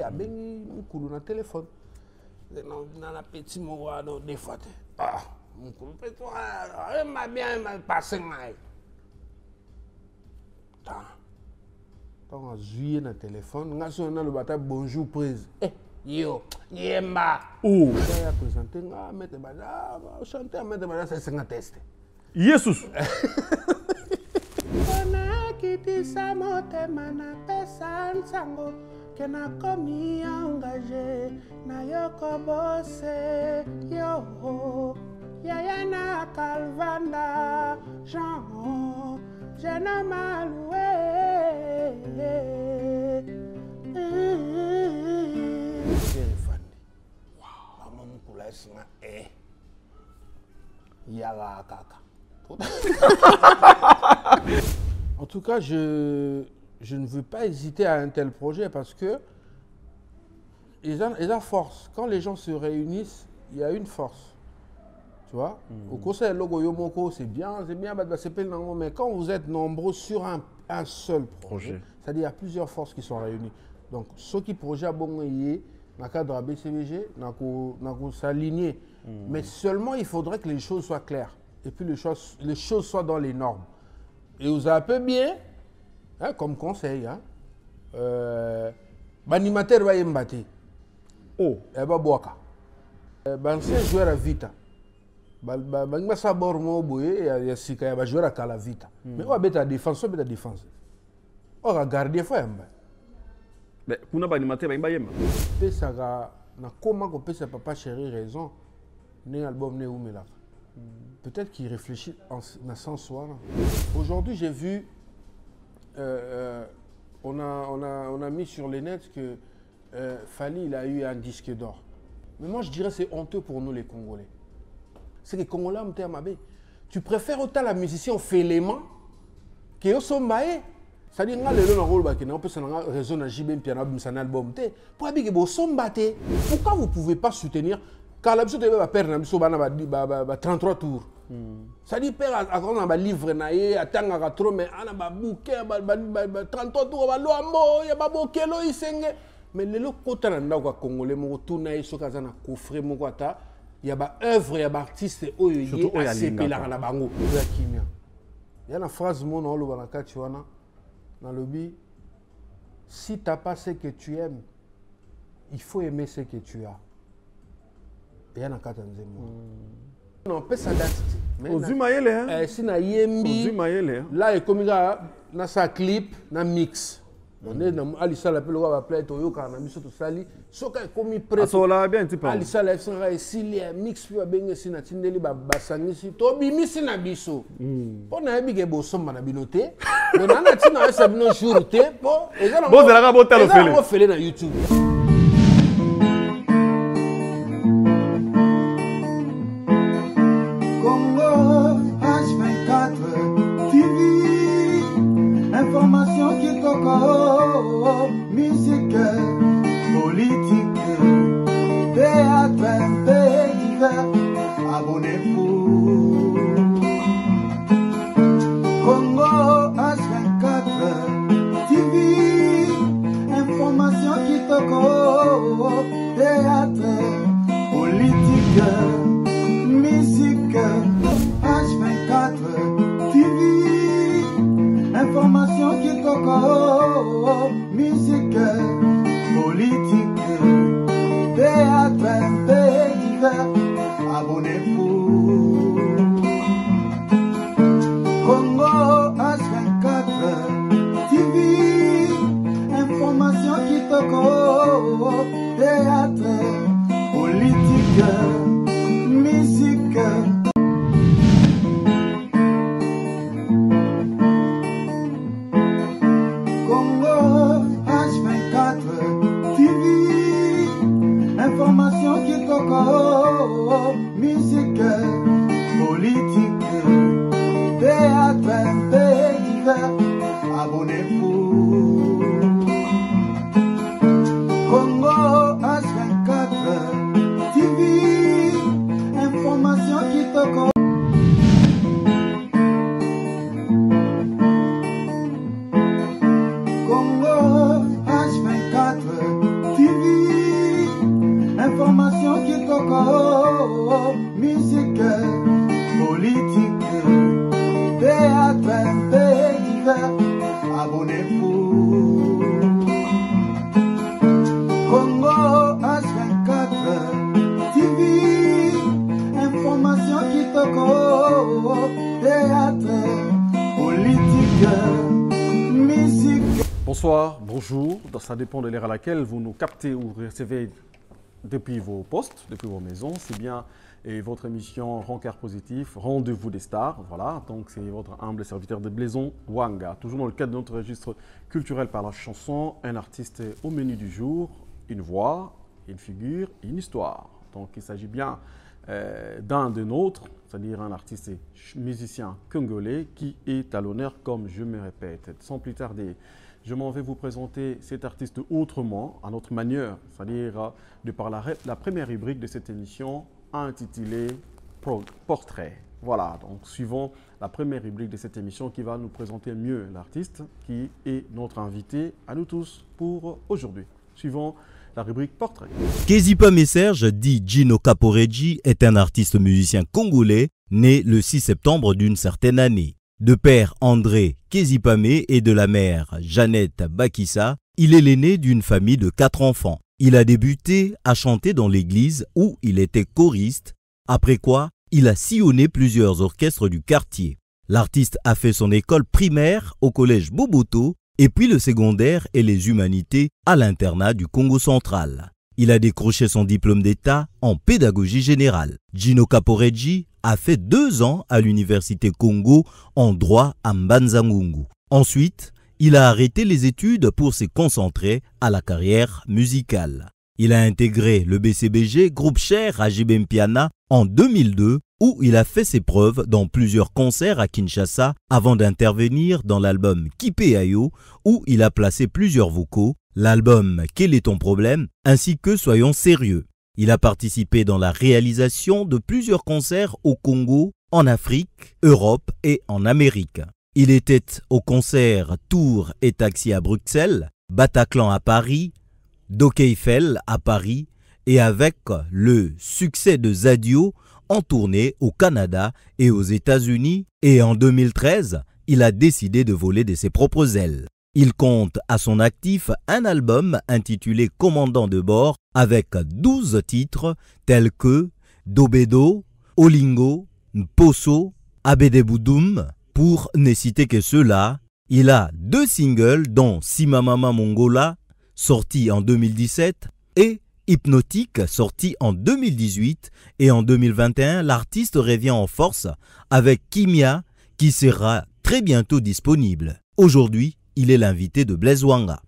Il y a beaucoup de téléphone. Dans la petite moua, des fois. Ah, mon coup, il m'a bien passé. Quand on joué dans le téléphone, on a le bataille bonjour prise. Yo, yemba. Oh. Il a présenté, mettez bada, chanter, mettez bada, c'est 50 tests. Jesus. Kitisa motema na pesa nsango ke nakomi engagé na yoko bose yo yaya na Calvanda Jean Jean Maloué wow maman kula singa yaga kaka. En tout cas, je ne veux pas hésiter à un tel projet parce que ils ont force. Quand les gens se réunissent, il y a une force. Tu vois? Au conseil logo Yomoko, c'est bien, mais quand vous êtes nombreux sur un seul projet, c'est-à-dire il y a plusieurs forces qui sont réunies. Donc, ceux qui projettent bon dans le cadre de BCBG, nous s'aligner. Mais seulement, il faudrait que les choses soient claires. Et puis, les choses soient dans les normes. Et vous avez un peu bien, hein, comme conseil, hein, l'animateur va y mbattre. Oh. Et va boire. C'est joueur à vita. Il ça bord mo boye il y a sika il va jouer à la vita. Mais on va mettre la défense, on va mettre la défense. On va garder fois yamba. Mais kuna ba animateur ba yamba. Ça na comment qu'on peut papa chéri raison. Né album né oumela. Peut-être qu'il réfléchit en sens soi. Aujourd'hui, j'ai vu, on a mis sur les nets que Fally il a eu un disque d'or. Mais moi, je dirais que c'est honteux pour nous les Congolais. C'est que les Congolais, tu préfères autant la musicien Félément que Osombaye. C'est-à-dire que on peut se raison à JB piano un album. Pourquoi vous ne pouvez pas soutenir? Quand la musique va perdre 33 tours. Ça dit père à quand on a livre naé attendre trop mais on a bouquet 33 tours va loambo ya ba bokelo isenge mais le côté na kwa congolais mo tourner so kaza na coffret mo kwata ya ba œuvre ya ba artiste oyo yé asepela na bango ya kimia ya na phrase mo na lo bana kati wana na lobby si t'as pas ce que tu aimes il faut aimer ce que tu as. Et na kata nzemo non peut s'adapter Ozumayele hein si na yembi Ozumayele là et comme ça na sa clip na mix on est dans Alissa la pelo va play to yoka na biso to sali soka comme prêt so là bien petit peu Alissa la sera ici mix puis benga si na tindeli ba basangisi to bimisi na biso po na yebi ke bosomba na binote mais na tina esa bino jour te po ezala bon zela ka botelo fele mo fele na YouTube. Information qui toque, musique, politique, théâtre, divers, abonnez-vous. Congo H24 TV, information qui toque, théâtre, politique, musique, H24 TV. Information qui toque, musique, politique, théâtre, divers, abonnez-vous. Congo H24 TV, information qui toque, théâtre, politique, musique. Information qui toque, musique, politique, théâtre, divers, abonnez-vous. Congo H24 TV, information qui toque. Congo H24 TV. ça dépend de l'heure à laquelle vous nous captez ou recevez depuis vos postes, depuis vos maisons. C'est bien et votre émission Rencard Positif, Rendez-vous des stars. Voilà, donc c'est votre humble serviteur de Blaison Wanga. Toujours dans le cadre de notre registre culturel par la chanson, un artiste au menu du jour, une voix, une figure, une histoire. Donc il s'agit bien d'un de nôtres, c'est-à-dire un artiste et musicien congolais qui est à l'honneur, comme je me répète. Sans plus tarder, je m'en vais vous présenter cet artiste autrement, à notre manière, c'est-à-dire de par la première rubrique de cette émission intitulée Portrait. Voilà, donc suivons la première rubrique de cette émission qui va nous présenter mieux l'artiste qui est notre invité à nous tous pour aujourd'hui. Suivons la rubrique Portrait. Kezipame Serge, dit Gino Caporeggi, est un artiste musicien congolais né le 6 septembre d'une certaine année. De père André Kezipame et de la mère Jeannette Bakissa, il est l'aîné d'une famille de 4 enfants. Il a débuté à chanter dans l'église où il était choriste, après quoi il a sillonné plusieurs orchestres du quartier. L'artiste a fait son école primaire au collège Boboto et puis le secondaire et les humanités à l'internat du Congo central. Il a décroché son diplôme d'État en pédagogie générale. Gino Caporeggi a fait 2 ans à l'université Congo en droit à Mbanza-Ngungu. Ensuite, il a arrêté les études pour se concentrer à la carrière musicale. Il a intégré le BCBG, groupe cher à Jibempiana, en 2002, où il a fait ses preuves dans plusieurs concerts à Kinshasa avant d'intervenir dans l'album Kipeayo, où il a placé plusieurs vocaux, l'album Quel est ton problème, ainsi que Soyons sérieux. Il a participé dans la réalisation de plusieurs concerts au Congo, en Afrique, Europe et en Amérique. Il était au concert Tour et Taxi à Bruxelles, Bataclan à Paris, Dokeifel à Paris et avec le succès de Zadio en tournée au Canada et aux États-Unis, et en 2013, il a décidé de voler de ses propres ailes. Il compte à son actif un album intitulé Commandant de bord avec 12 titres tels que Dobedo, Olingo, Mposo, Abedeboudoum. Pour ne citer que ceux-là, il a 2 singles dont Simamama Mongola, sorti en 2017, et Hypnotique, sorti en 2018, et en 2021, l'artiste revient en force avec Kimia, qui sera très bientôt disponible. Aujourd'hui, il est l'invité de Blaise Wanga.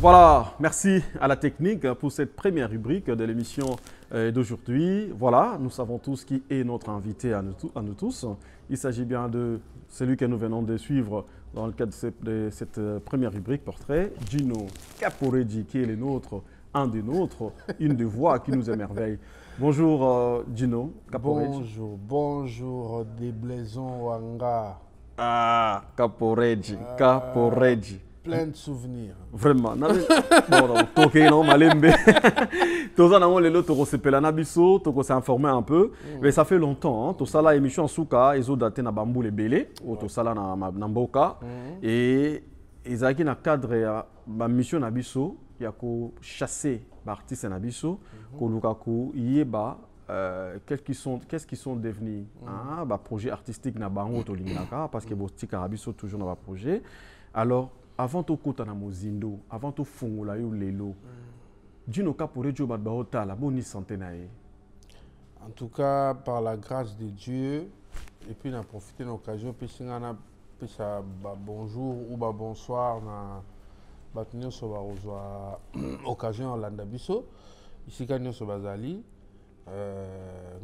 Voilà, merci à la technique pour cette première rubrique de l'émission d'aujourd'hui. Voilà, nous savons tous qui est notre invité à nous tous. Il s'agit bien de celui que nous venons de suivre dans le cadre de cette première rubrique Portrait, Gino Caporeggi, qui est le nôtre, un des nôtres, une des voix qui nous émerveille. Bonjour Gino Caporeggi. Bonjour des Blaison Wanga. Ah, Caporeggi, Caporeggi. Plein de souvenirs. Vraiment. Bon, ok, non, malembe. Tout ça, on les autres, on s'est nabiso, on s'est informé un peu. Mais ça fait longtemps. Tout ça là, émission Souka, ils ont daté na bambou les belé, ou tout ça là na mboka. Et ils ont qui na cadre ma mission nabiso, il y a ko chasser l'artiste nabiso, ko lukaku yeba. Qu'est-ce qu'ils sont devenus projet artistique na bango to lingaka parce que bosti karabiso toujours na projet. Alors avant tout kota na mozindo, avant tout fungola yo lelo. Gino Caporeggi ba otala boni santé na ye. En tout cas par la grâce de Dieu et puis on a profité de l'occasion puis singana puis ça bonjour ou bonsoir na batunyo so ba ozwa occasion landa biso ici kanyo so bazali.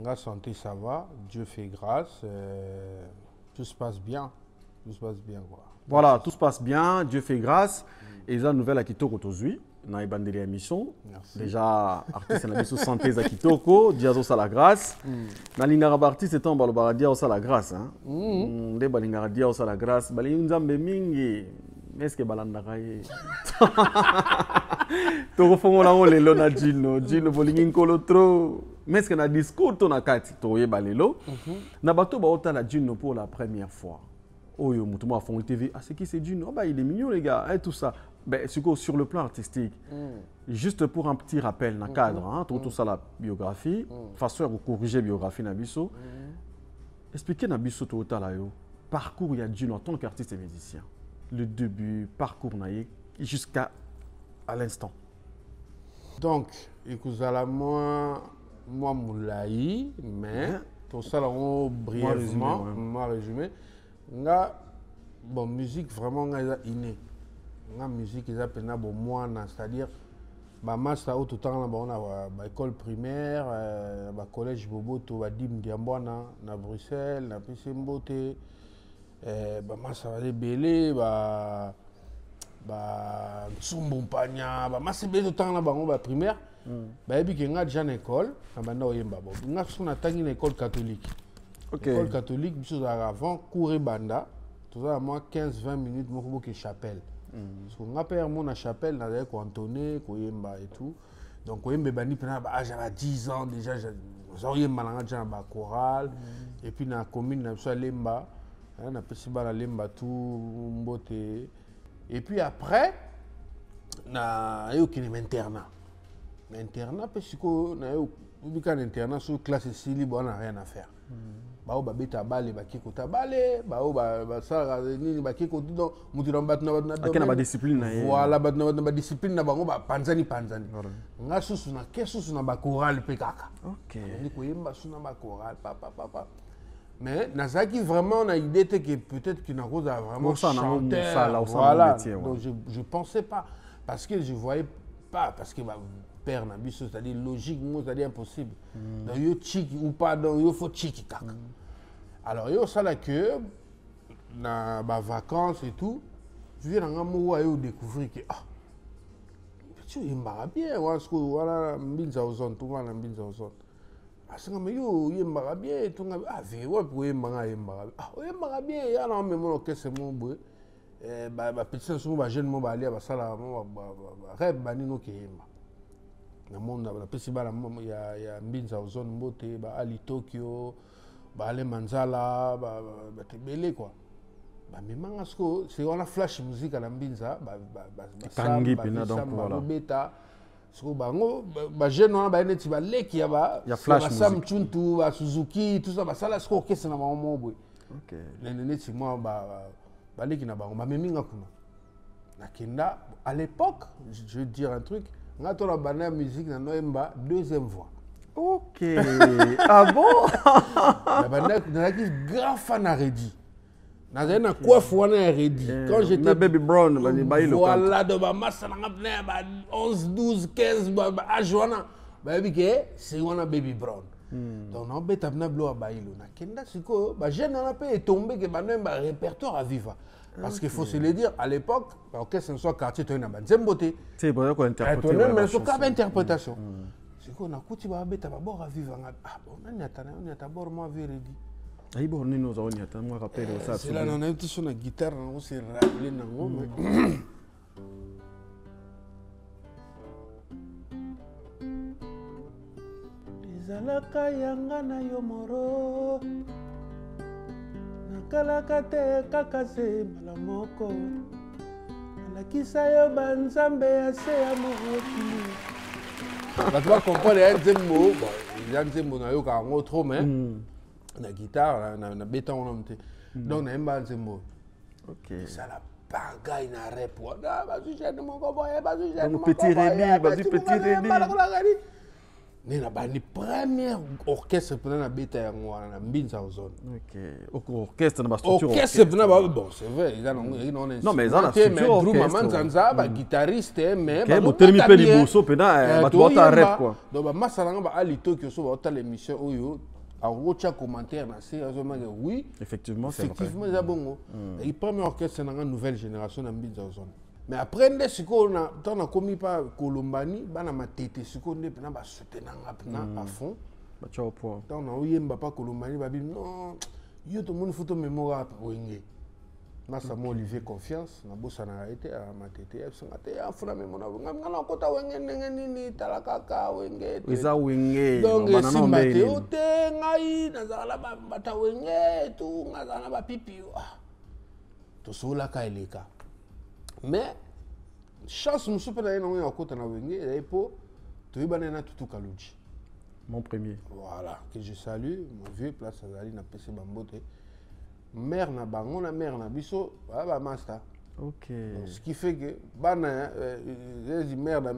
La santé ça va, Dieu fait grâce, tout se passe bien, quoi. Voilà, tout se passe bien, Dieu fait grâce. Et la nouvelle à Kitoko Tozui, dans les bandes de l'émission. Déjà, artiste na biso santé za Kitoko, Diazo sa la grâce. Na lingara artiste étant balobara dia sa la grâce, hein. Nde balingara dia sa la grâce, bali nzambe mingi. Est-ce que balanda kaye? Toko fongola ngo lelo na Gino bolingi nkolo trop. Mais est-ce que na discours to na kati to yeba lelo? Na bato ba otala Gino pour la première fois. Oyo mutuma a fond TV, ah c'est qui c'est Gino? Oh bah il est mignon les gars, et tout ça. Ben sur le plan artistique. Juste pour un petit rappel na cadre, hein, tout ça la biographie, façon de corriger biographie na biso. Expliquez na biso to otala yo. Parcours il y a Gino en tant qu'artiste et musicien. Le début, parcours naïe jusqu'à à l'instant. Donc, ekozala moi moulayi, mais tout ça là brièvement, moi résumé, nga bon musique vraiment nga inné, nga musique ils appellent bon moi, c'est-à-dire ba master au tout temps là on a ba école primaire, ba collège Boboto, ba dim Diambwana na Bruxelles, na Pisembote, ba master va belé ba Tsumbumpanya, ma belé temps là ba primaire. Bah puis nga déjà en école na banda oyemba bo nga suna tangi na école catholique. École catholique biso avant cours banda tout ça moi 15-20 minutes moko boke chapelle. Parce que nga père mon na chapelle na ko entonner ko yemba et tout. Donc oyembe bani pena ba j'avais 10 ans déjà oyemba na déjà ba chorale et puis na commune na biso lemba na pesi ba lemba tout mbote et puis après na yo qui m'internat. L'internat, parce que na internat sur classe sili, on n'a rien à faire. Bao ba beta balé, ba kiko tabalé, bao ba sara ni ba kiko donc mutu na batna na ba discipline na voilà ba discipline na bango ba panzani. Nga susu na kesusu na ba chorale pe kaka. OK. Ni ko yemba suna ba chorale papa. Mais nazaki vraiment na idée que peut-être qu'il n'a pas vraiment chanteur. Voilà. Donc je pensais pas parce que je voyais pas parce que père na biso c'est-à-dire logique c'est-à-dire impossible donc yo chiki ou pas donc yo faut chiki kaka alors yo ça là que na ba vacances et tout je viens nga mo yo découvrir que tu yemba bien voilà mbinza ozon tout na mbinza ozon asinga me yo yemba bien tout nga ve wa pour yemba yemba bien ya na même que c'est mon boy ba petit so ba jeune mo ba ali ba sala ba rêve banino ke yemba na monde na pesi bala ya mbinza ozone mbote ba ali Tokyo ba ale Manzala ba tebele quoi ba memanga sko c'est on a flash musique à la mbinza tangi pina donc voilà beta sko bango ba jeune on ba neti ba leki ya ba flash Sam Chuntu ba Suzuki tout ça ba sala sko kese na mamo boy OK neti moi ba leki na bango ba meminga kuna na kenda à l'époque je veux dire un truc nga to la bana musique na noemba deuxième voix. OK. Ah bon? La bana na ki grand fan à Redi. Na zena quoi fwana à Redi. Quand j'étais Baby Brown bani bailo. Voilà de ba massa na ngapna ba 11 12 15 ba ajwana. Ba bike c'est wana Baby Brown. Donc na beta na blo bailo na kenda siko ba jeune na pe tombé que ba noemba répertoire à vivre. Parce qu'il faut se le dire, à l'époque, que ce soit quartier, tu as une Zemboté. C'est pour ça qu'on interprète. Mais c'est une interprétation. C'est qu'on a coupé à bord à vivre. Ah bon, on a d'abord moi véridi. Ah bon, nous avons dit, moi rappelle ça. C'est là on a été sur la guitare, on s'est rappelé nango. Izalaka yanga na yomoro. Kalaka te kaka se malamoko alakisa yo banzambe ya se ya mokili bato bakomprendre ya nzembo ya nzembo nayoka yango trop mais na guitare na beta wana mte donc nayemba nzembo esala bangai na rep wana bazwi jeune moko boye bazwi jeune moko petit Rémi Nena bani premier orchestre pendant la bêta yango na mbinza ozone. OK. Orchestre na ba structure. Orchestre pendant bon c'est vrai, ils ont non mais ils ont la structure orchestre. Maman Zanza ba guitariste mais ba bo termi pe liboso pena ba bota rap quoi. Donc ba masala ba ali Tokyo so ba ta l'émission oyo a rocha commentaire na c'est oui. Effectivement c'est vrai. Effectivement ça bongo. Et premier orchestre na nouvelle génération na mbinza ozone. Mais après nde siko na tant commis pas Colombani bana matete siko nde pena ba soutenir à fond ba ciao point tant na oyemba pas Colombani ba bi non yo to mon photo mémoire wenge masa mo Olivier confiance na bossa na été à matete songa te afuna mémoire ngana kota wenge ndenge nini tala kaka wenge eza wenge donc simba te ote ngai nazala ba bata wenge tu ngazana ba pipi to sola ka eleka. Mais chance nous super d'aller dans un côté na wenge et pour tu vas na tutu kaluji mon premier voilà que je salue mon vieux place azali na PC Bambote mère na bango na mère na biso ba master Ok. Donc, ce qui fait que bana les merde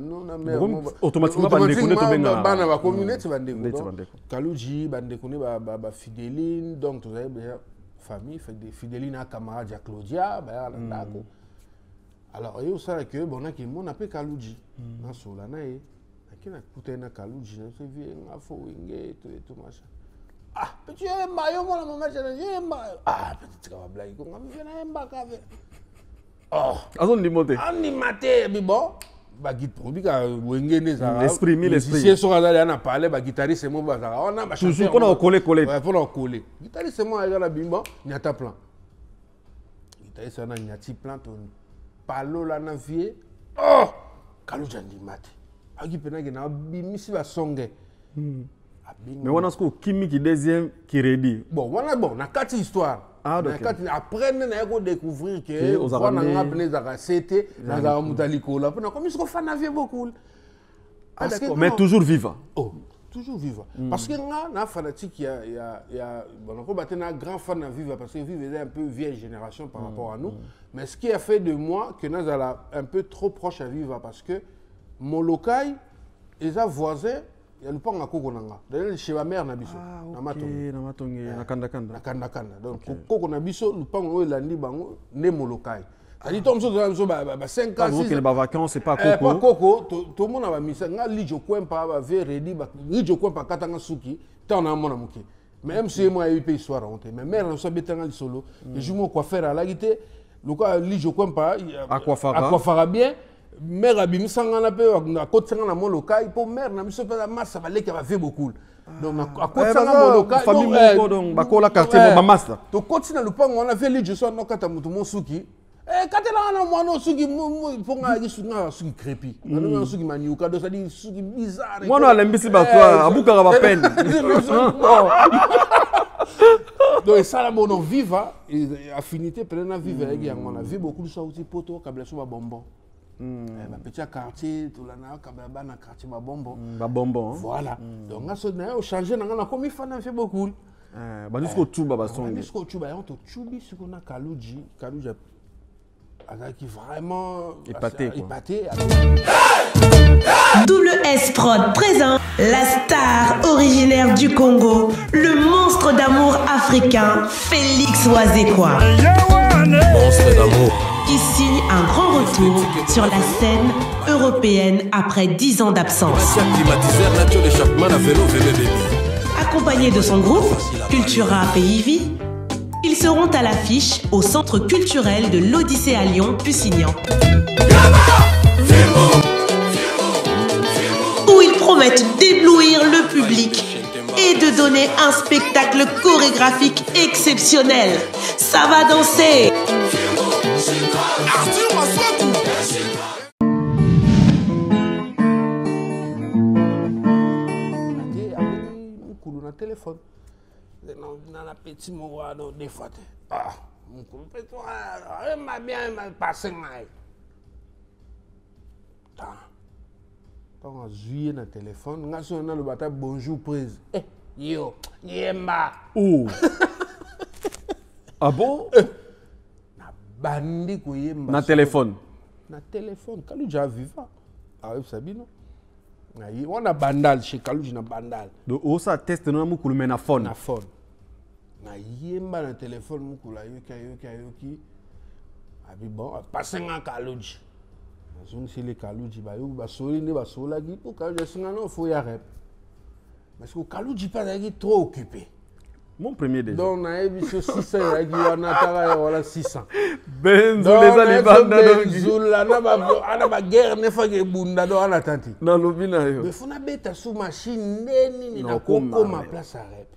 automatiquement bana va communauté va ndeko. Kalouji bandeko ne ba Fidéline donc vous avez bien famille fait des Fidéline à camarade à Claudia ba ndako. Alors yo ça que bon na ki mon appelle Kalouji na sola na e akina kutena Kalouji na se vie nga fo winge tout machin. Ah, petit maillot moi la maman j'ai ah petit ka blague ko ngam vena mbaka ve. Oh, animaté, mais bon, l'esprit, si on a parlé, guitariste, c'est mon bazar. On a toujours qu'on a collé. Pour coller. Guitariste, c'est moi, il y a la bimbo, il y a ta plan. Guitariste, on a un petit plan, palo la navie. Oh, Kalouji animaté. Agi pena gena bimisi va songe. Mais on a ce Kimi qui deuxième qui ready. Bon, on a quatre histoires. Ah, après, on a découvert que on a c'était comme ils sont fans beaucoup. Mais toujours vivant. Oh, toujours vivant. Parce que on fanatique, il y a un grand fan de vivre parce que vivre est un peu vieille génération par rapport à nous. Mais ce qui a fait de moi que nous sommes un peu trop proche à vivre parce que mon local, les voisins. Il y a le pont à Kokonanga. D'ailleurs, chez ma mère, Nabiso. Ah, ok. Na kanda. Donc, Kokonabiso, le pont où il a dit, né Molokai. Il tombe sur 5 ans. Vous qui les vacances, c'est pas Pas Coco. Coco, tout le monde a mis ça. Lijo Kwempa, Veredi, Lijo Kwempa, Katanga Suki, tant à mon amoké. Mais même si moi, il y a eu histoire à honte. Mais mère, on s'est bêté dans le solo. Je joue mon coiffeur à la guitare. Le cas, Lijo Kwempa, Aquafara bien. Mère a bien sangana peu à côté sangana mon local pour mère n'a mis pas masse ça valait qu'il va faire beaucoup donc à côté sangana mon local famille donc bakola quartier mon masse to côté na lupango on a fait les jours na kata mutu mon suki katela na mwana suki pour nga yisunga suki crépi na suki maniuka donc ça dit suki bizarre mwana alembisi batwa abuka ba peine donc ça la bon viva affinité plein vivre avec yango on a vu beaucoup de ça aussi poto kabla so ba bonbon petit quartier, tout là, na quartier, bonbon. Voilà. Donc, on a changé, on a commis fan, on fait beaucoup. Jusqu'au Tchouba, jusqu'au Tchouba, on a Tchoubi, ce qu'on a Kalouji. Kalouji qui vraiment épaté. Double S Prod présente la star originaire du Congo, le monstre d'amour africain, Félix Wazekwa. Monstre d'amour. Qui signe un grand retour sur la scène européenne après 10 ans d'absence. Accompagné de son groupe, Cultura Pays Vie, ils seront à l'affiche au Centre culturel de l'Odyssée à Lyon, Pusignan. Où ils promettent d'éblouir le public et de donner un spectacle chorégraphique exceptionnel. Ça va danser! Téléphone. Dans la petite moua, des fois. Ah, mon copain, il m'a bien passé. Quand on a joué dans le téléphone, on a sonné dans le bataille bonjour prise. Yo, yemba. Oh. Ah bon? Bandi ko yemba. Dans téléphone. Dans téléphone, Kalouji a vivant. Ah oui, sabi non? On a bandal chez Kalouji na bandal. Donc ça teste non mukulu mais na phone. Na phone. Na yemba na téléphone mukula yoki. Abi bon, passer en Kalouji. Zone c'est les Kalouji ba yo ba soli ne ba sola gi pour Kalouji singa non faut y arrêter. Parce que Kalouji pas trop occupé. Mon premier déjà. Donc, on a eu 600, on a 600. Benzo, les alibanda. Benzo, on a une guerre, on a une bunda, on a tanti. Non, l'obina. Mais il faut que sous machine, on a ma place à rep.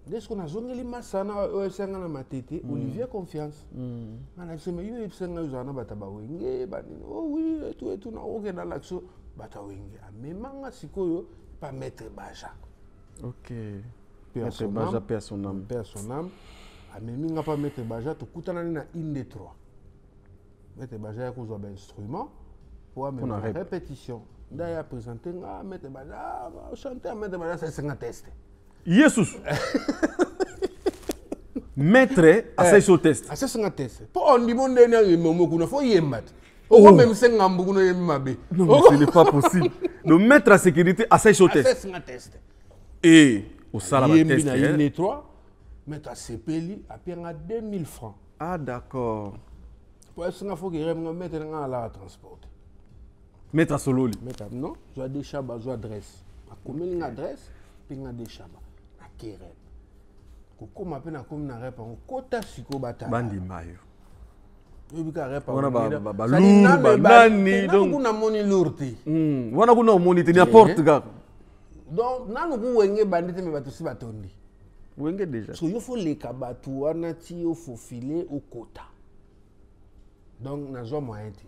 Dès qu'on a zone les massas, on a ma tête, Olivier Confiance. On a dit, mais il y a un batabawing, oh oui, et tout, on a dans l'action, batawing. Mais manga sikoyo, pas mettre baja. Ok. Maître Baja perd son âme. Perd son âme. Mais il n'a pas Maître Baja, tu coûtes une des trois. Maître Baja a un instrument pour la répétition. D'ailleurs, présenté, Maître Baja, chanter Maître Baja, c'est un test. Jesus! Maître, à ça, test. À ça, c'est un test. Pour on dit, mon dernier, il faut y mettre. Même si on beaucoup de mabé. Non, ce n'est pas possible. Le maître à sécurité, à ça, test. C'est un test. Et au salaire test. Il nettoie, mettre à CPLI, à payer 2000 francs. Ah, d'accord. Pour ça, il faut que je mette à la transport. Maître à solo. Non, je dois des chabas, je dois adresse. Combien une adresse, puis une des chabas. À Kérem. Comme appelle na comme na rep en kota siko bata. Bandi mayo. Yobika rep en. Wana ba lourd nani donc. Kuna moni lourti. Wana kuna moni te n'importe gars. Donc nanu ku wenge bandite me batu si batondi. Wenge déjà. So yo faut les kabatu wana ti yo faut filer au quota. Donc na zo moyen ti.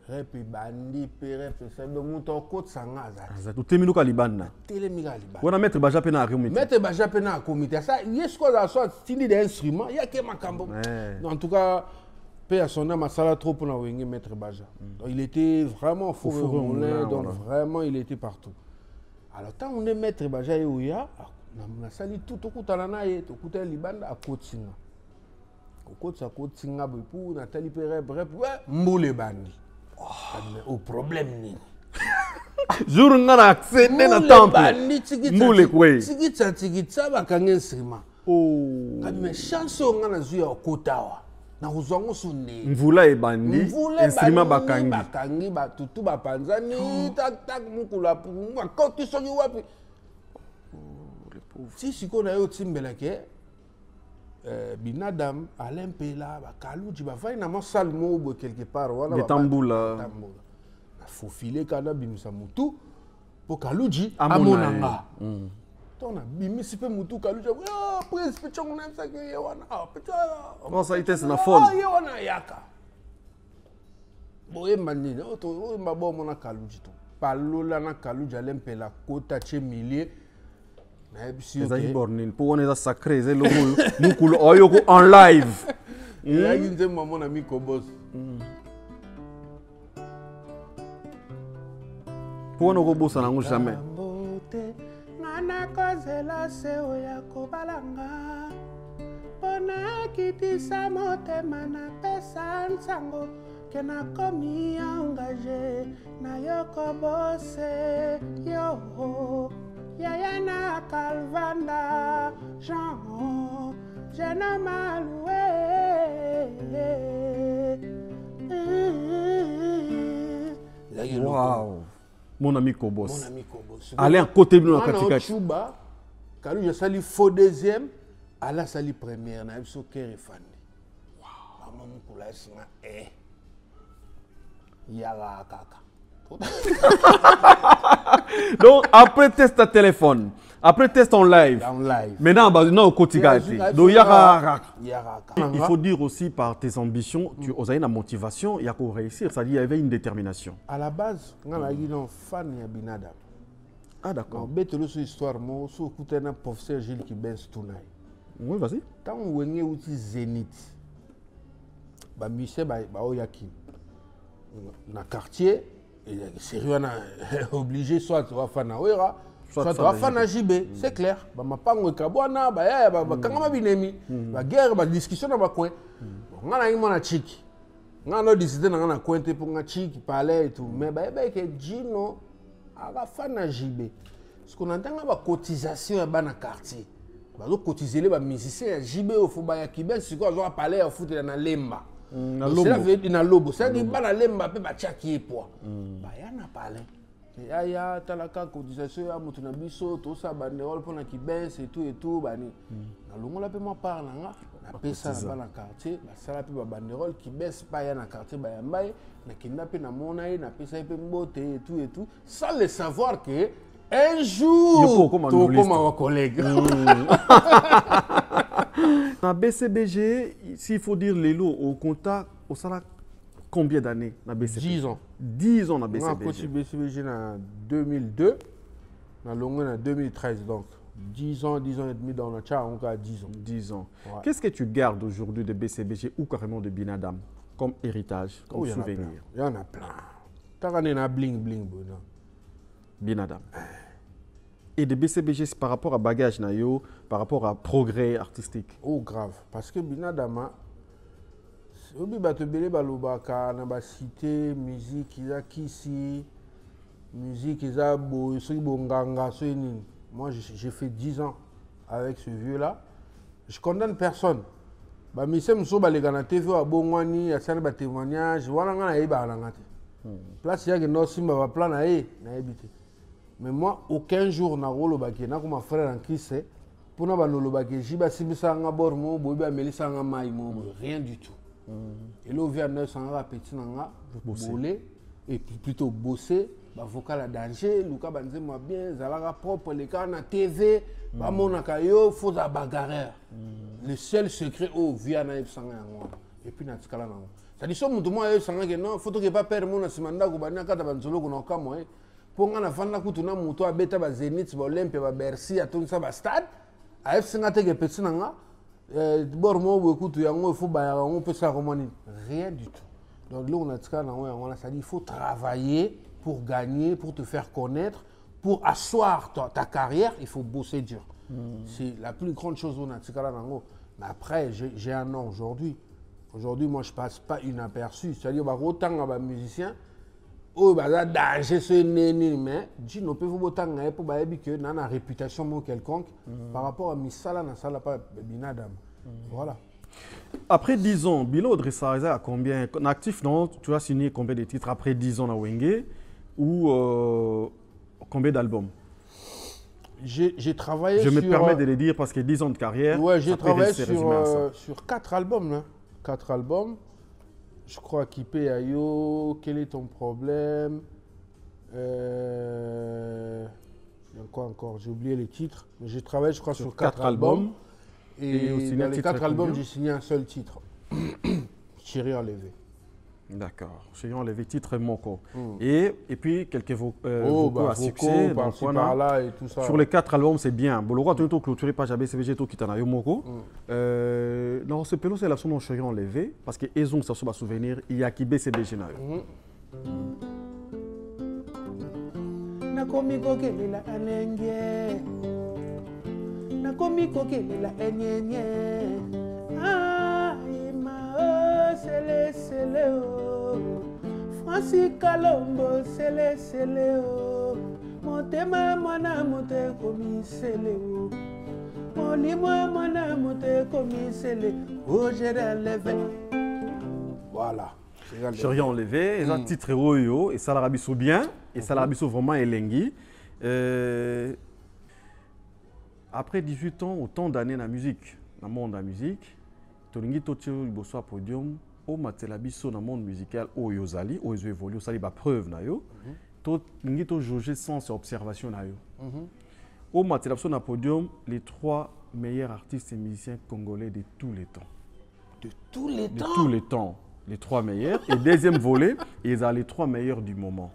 Rep bandi rep ça do muto quota sanga za. Za tu temi luka libana. Tele mi ga libana. Wana maître baja pena a comité. Maître baja pena a comité. Ça yes quoi ça soit style d'instrument, il y a que makambo. En tout cas paix à son âme, à Salah trop pour la maître Baja. Donc, il était vraiment fou, donc vraiment il était partout. Alors quand on est maître Baja et Ouya, on a sali tout au coup talana et tout coup libanda à Kotinga. Au côté ça Kotinga pour Nathalie Perret bref ouais moule bandi. Au problème ni. Jour ngana accès na temple. Moule quoi? Tigitsa ba kangen sima. Oh. Mais chanson ngana zuya okotawa. Na uzongo sunne mvula ebandi instrument bakangi batutu bapanzani tak mukula pour koti soki wapi le pauvre si siko na yo timbela ke binadam Alain Pela bakaluji bavai na mosal mo quelque part wana tambula na fofile kana bimisa mutu po kaluji amonanga tona bimisi pe mutu kaluja prince pichongo na msaki yewana picha comment ça était na folle yewana yaka boye manini oto mabo mona kaluji to palola na kaluja lempela kota che millier na ebisi ok ezali bornine pour on est sacré c'est le mukulu oyoko en live yaki nze maman na mikobos pour on okobosa nango jamais na kozela seo ya kobalanga pona kitisa motema na pesa nsango ke nakomi engage na yoko bose yo yaya na kalvanda Jean jena maloué wow. Mon ami Kobos. Allez à côté de nous à Katika. Chuba, quand je sali faux deuxième, ala sali première, na biso kere fandi. Wow, maman kula sina yara kaka. Donc après test à téléphone, après test en live. Maintenant bah non Kotika. Donc yara. Il faut dire aussi par tes ambitions, tu as une motivation, il y a qu'à réussir, c'est-à-dire il y avait une détermination. À la base, on a eu un fan de Binadam. Ah d'accord. On bête sur histoire, moi, sur écouter un professeur Gilles qui bense tout naï. Oui, vas-y. Quand on est au Zénith, bah Michel bah Oyaki, dans quartier, sérieux on a obligé soit tu vas faire na Ouera, soit tu vas faire na JB, c'est clair. Bah ma pango kabwana, bah ya bah kangama binemi, bah guerre, bah discussion na ba coin. On a eu mon chiki. On a décidé na coin te pour un chiki parler et tout, mais bah que Gino a fait na JB. Ce qu'on entend ba cotisation ba na quartier. Bah donc cotiser les ba musiciens JB au faut ba ya Kibel, c'est quoi on parler au foot na Lemba. C'est na lobo, c'est dit ba na Lemba pe ba chaki poa. Bah ya na parler. Ya talaka cotisation ya mutu na biso to sa banderole pour na Kibel et tout bani. Na longo la pe moi parle nga. Na pesa na ba na quartier, ba sala pe ba banderole Kibel pa ya na quartier ba ya mbaye na kinda pe na mona na pesa pe mbote et tout sans le savoir que un jour, tout comme un collègue. Dans BCBG, s'il faut dire les lots au contact, au salaire, combien d'années dans BCBG? 10 ans. 10 ans dans BCBG. On a coaché BCBG en 2002, dans Longue en 2013. Donc 10 ans et demi dans le chat, on a 10 ans. 10 ans. Ouais. Qu'est-ce que tu gardes aujourd'hui de BCBG ou carrément de Binadam comme héritage, comme souvenir? Il y en a plein. T'as regardé un bling bling. Binadam. et de BCBG par rapport à bagage nayo, par rapport à progrès artistique? Oh, grave. Parce que Binadama, obi batebele balobaka na ba cité musique iza kisi, musique iza bo soki bonganga so nini. Moi j'ai fait 10 ans avec ce vieux là. Je condamne personne. Ba misem so balega na TV wa bongwani ya sala ba témoignage wana nga na yeba na ngate. Place ya que no simba ba plan na ebité. Mais moi aucun jour na rolo ba na ko ma frère en Christ pour na ba no lo ba ke jiba sibisa nga bor mo bo ba melisa nga mai mo rien du tout. Et là, on vient de petit bolé et plutôt bosser, vocal à danger, Luka banze moi bien, Zalaga propre, les cas na TV, mon akayo, faut la bagarre. Le seul secret, via na et puis na tikala na. Ça dit ça, mon moi sanga que non, faut que pas perdre mon asimanda ko bana kata banzolo ko noka moi. Pour nga na fanda kutuna muto abeta ba Zenit, ba Olympe, ba Bercy, a tout ça ba stade. AF singa te petit nanga. Rien du tout. Donc là, on a ça dit il faut travailler pour gagner, pour te faire connaître, pour asseoir ta carrière, il faut bosser dur. C'est la plus grande chose. Mais après, j'ai un nom aujourd'hui. Aujourd'hui, moi, je ne passe pas inaperçu. C'est-à-dire, autant de musiciens, mais Gino peut vous autant pour que dans la réputation quelconque par rapport à Misala, na sala pas binadam. Voilà. Après 10 ans, Bilo Dressariza a combien actif, non? Tu as signé combien de titres après 10 ans à Wenge ou combien d'albums? J'ai travaillé sur... Je me permets de le dire parce que 10 ans de carrière. Ouais, j'ai travaillé sur 4 albums. Hein. 4 albums. Je crois qu'Ipe Ayo, quel est ton problème? Quoi encore? J'ai oublié les titres. Mais j'ai travaillé, je crois, sur 4 albums. Et dans les 4 albums, j'ai signé un seul titre. Chéri enlevé. D'accord. Chéri enlevé, titre Moko. Et puis quelques vocaux à succès. Par là et tout ça. Sur les 4 albums, c'est bien. Bon, le roi, tu as clôturé page ABCBG, tu as Moko. Dans ce pélo, c'est la son Chéri enlevé. Parce que Ezong, ça se va souvenir, il y a qui BCBG. Nakomi kokelela anenge. Nakomi kokelela enyenye. Ima sele sele o. Francis Kalombo sele sele o. Motema mwana mote komi sele o. Molimo mwana mote komi sele o. J'ai enlevé. Voilà. Chéri enlevé, et un titre Royo, et ça l'arabiso bien, et ça l'arabiso vraiment elengi. Après 18 ans, autant d'années dans la musique, dans le monde de la musique, tu as eu un podium, au matelabiso dans le monde musical, au Yozali, au évolué, ça a preuve, tu as jugé sans observation. Au matelabiso dans le podium, les 3 meilleurs artistes et musiciens congolais de tous les temps. De tous les temps? De tous les temps. Les 3 meilleurs. Et deuxième volet, ils ont les 3 meilleurs du moment.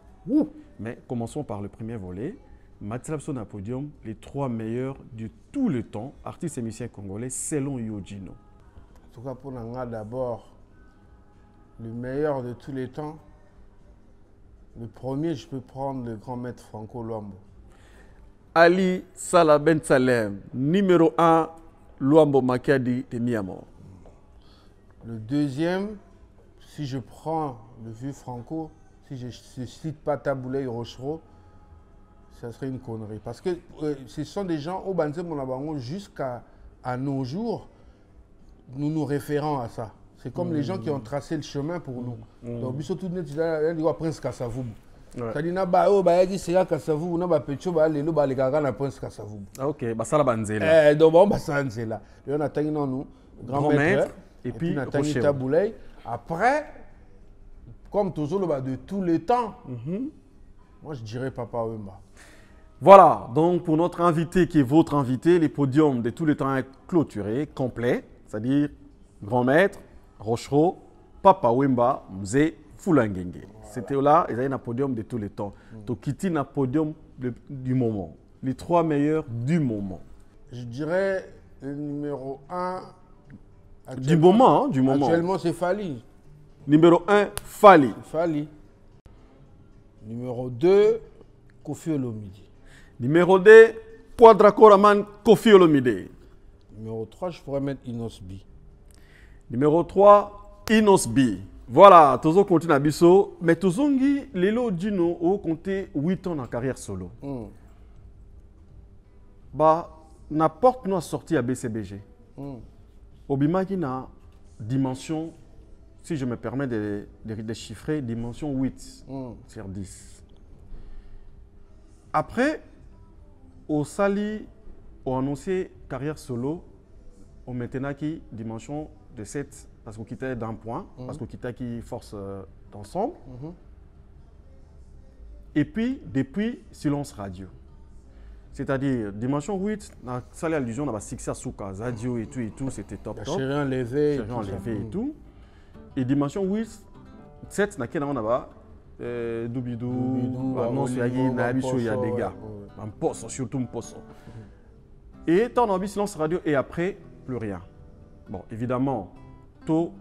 Mais commençons par le premier volet. Mathieu à podium, les 3 meilleurs de tous les temps, artistes et musiciens congolais, selon Yojino. En tout cas, pour Nanga, d'abord, le meilleur de tous les temps. Le premier, je peux prendre le grand maître Franco Luambo. Ali Salah Ben Salem, numéro 1, Luambo Makadi de Miamor. Le deuxième, si je prends le vieux Franco, si je ne cite pas Taboulay Rochereau, ça serait une connerie. Parce que ce sont des gens au Banze Monabango jusqu'à nos jours, nous nous référons à ça. C'est comme les gens qui ont tracé le chemin pour nous. Donc, surtout, tu dis Prince Kassavoub. C'est-à-dire, ok, ça la banzela. Donc, ça là. On a tangi nous, grand maître, et puis Taboulay. Après, comme toujours de tous les temps, moi je dirais Papa Wemba. Voilà, donc pour notre invité qui est votre invité, les podiums de tous les temps est clôturé, complet, c'est-à-dire grand maître, Rochereau, Papa Wemba, Mzé, Fulangenge. C'était là, ils avaient un podium de tous les temps. Donc Kitty n'a podium du moment. Les 3 meilleurs du moment. Je dirais le numéro 1. Du moment, hein, du moment. Actuellement, c'est Fali. Numéro 1, Fali. Fali. Numéro 2, Kofi Olomidi. Numéro 2, Poadrakoraman Kofi Olomide. Numéro 3, je pourrais mettre Inosbi. Numéro 3, Inosbi. Voilà, Tozo continue à Bisso. Mais Tozongi, Lelo Dino, au compté 8 ans en carrière solo. Bah, n'importe nous a sorti à BCBG. Obimaki na dimension, si je me permets de chiffrer, dimension 8 sur 10. Après, au Sali, on a annoncé carrière solo, on maintenant qui dimension de 7, parce qu'on quittait d'un point, parce qu'on quittait qui force d'ensemble. Et puis, depuis, silence radio. C'est-à-dire, dimension 8, dans la salle allusion, on a Sixer Souka, Radio et tout, c'était top. La chérie enlevée et tout. Et dimension 8, 7, on a Doubidou, non, il y a des gars. Un poste, surtout un poste. Et tant on a silence radio et après, plus rien. Bon, évidemment, tout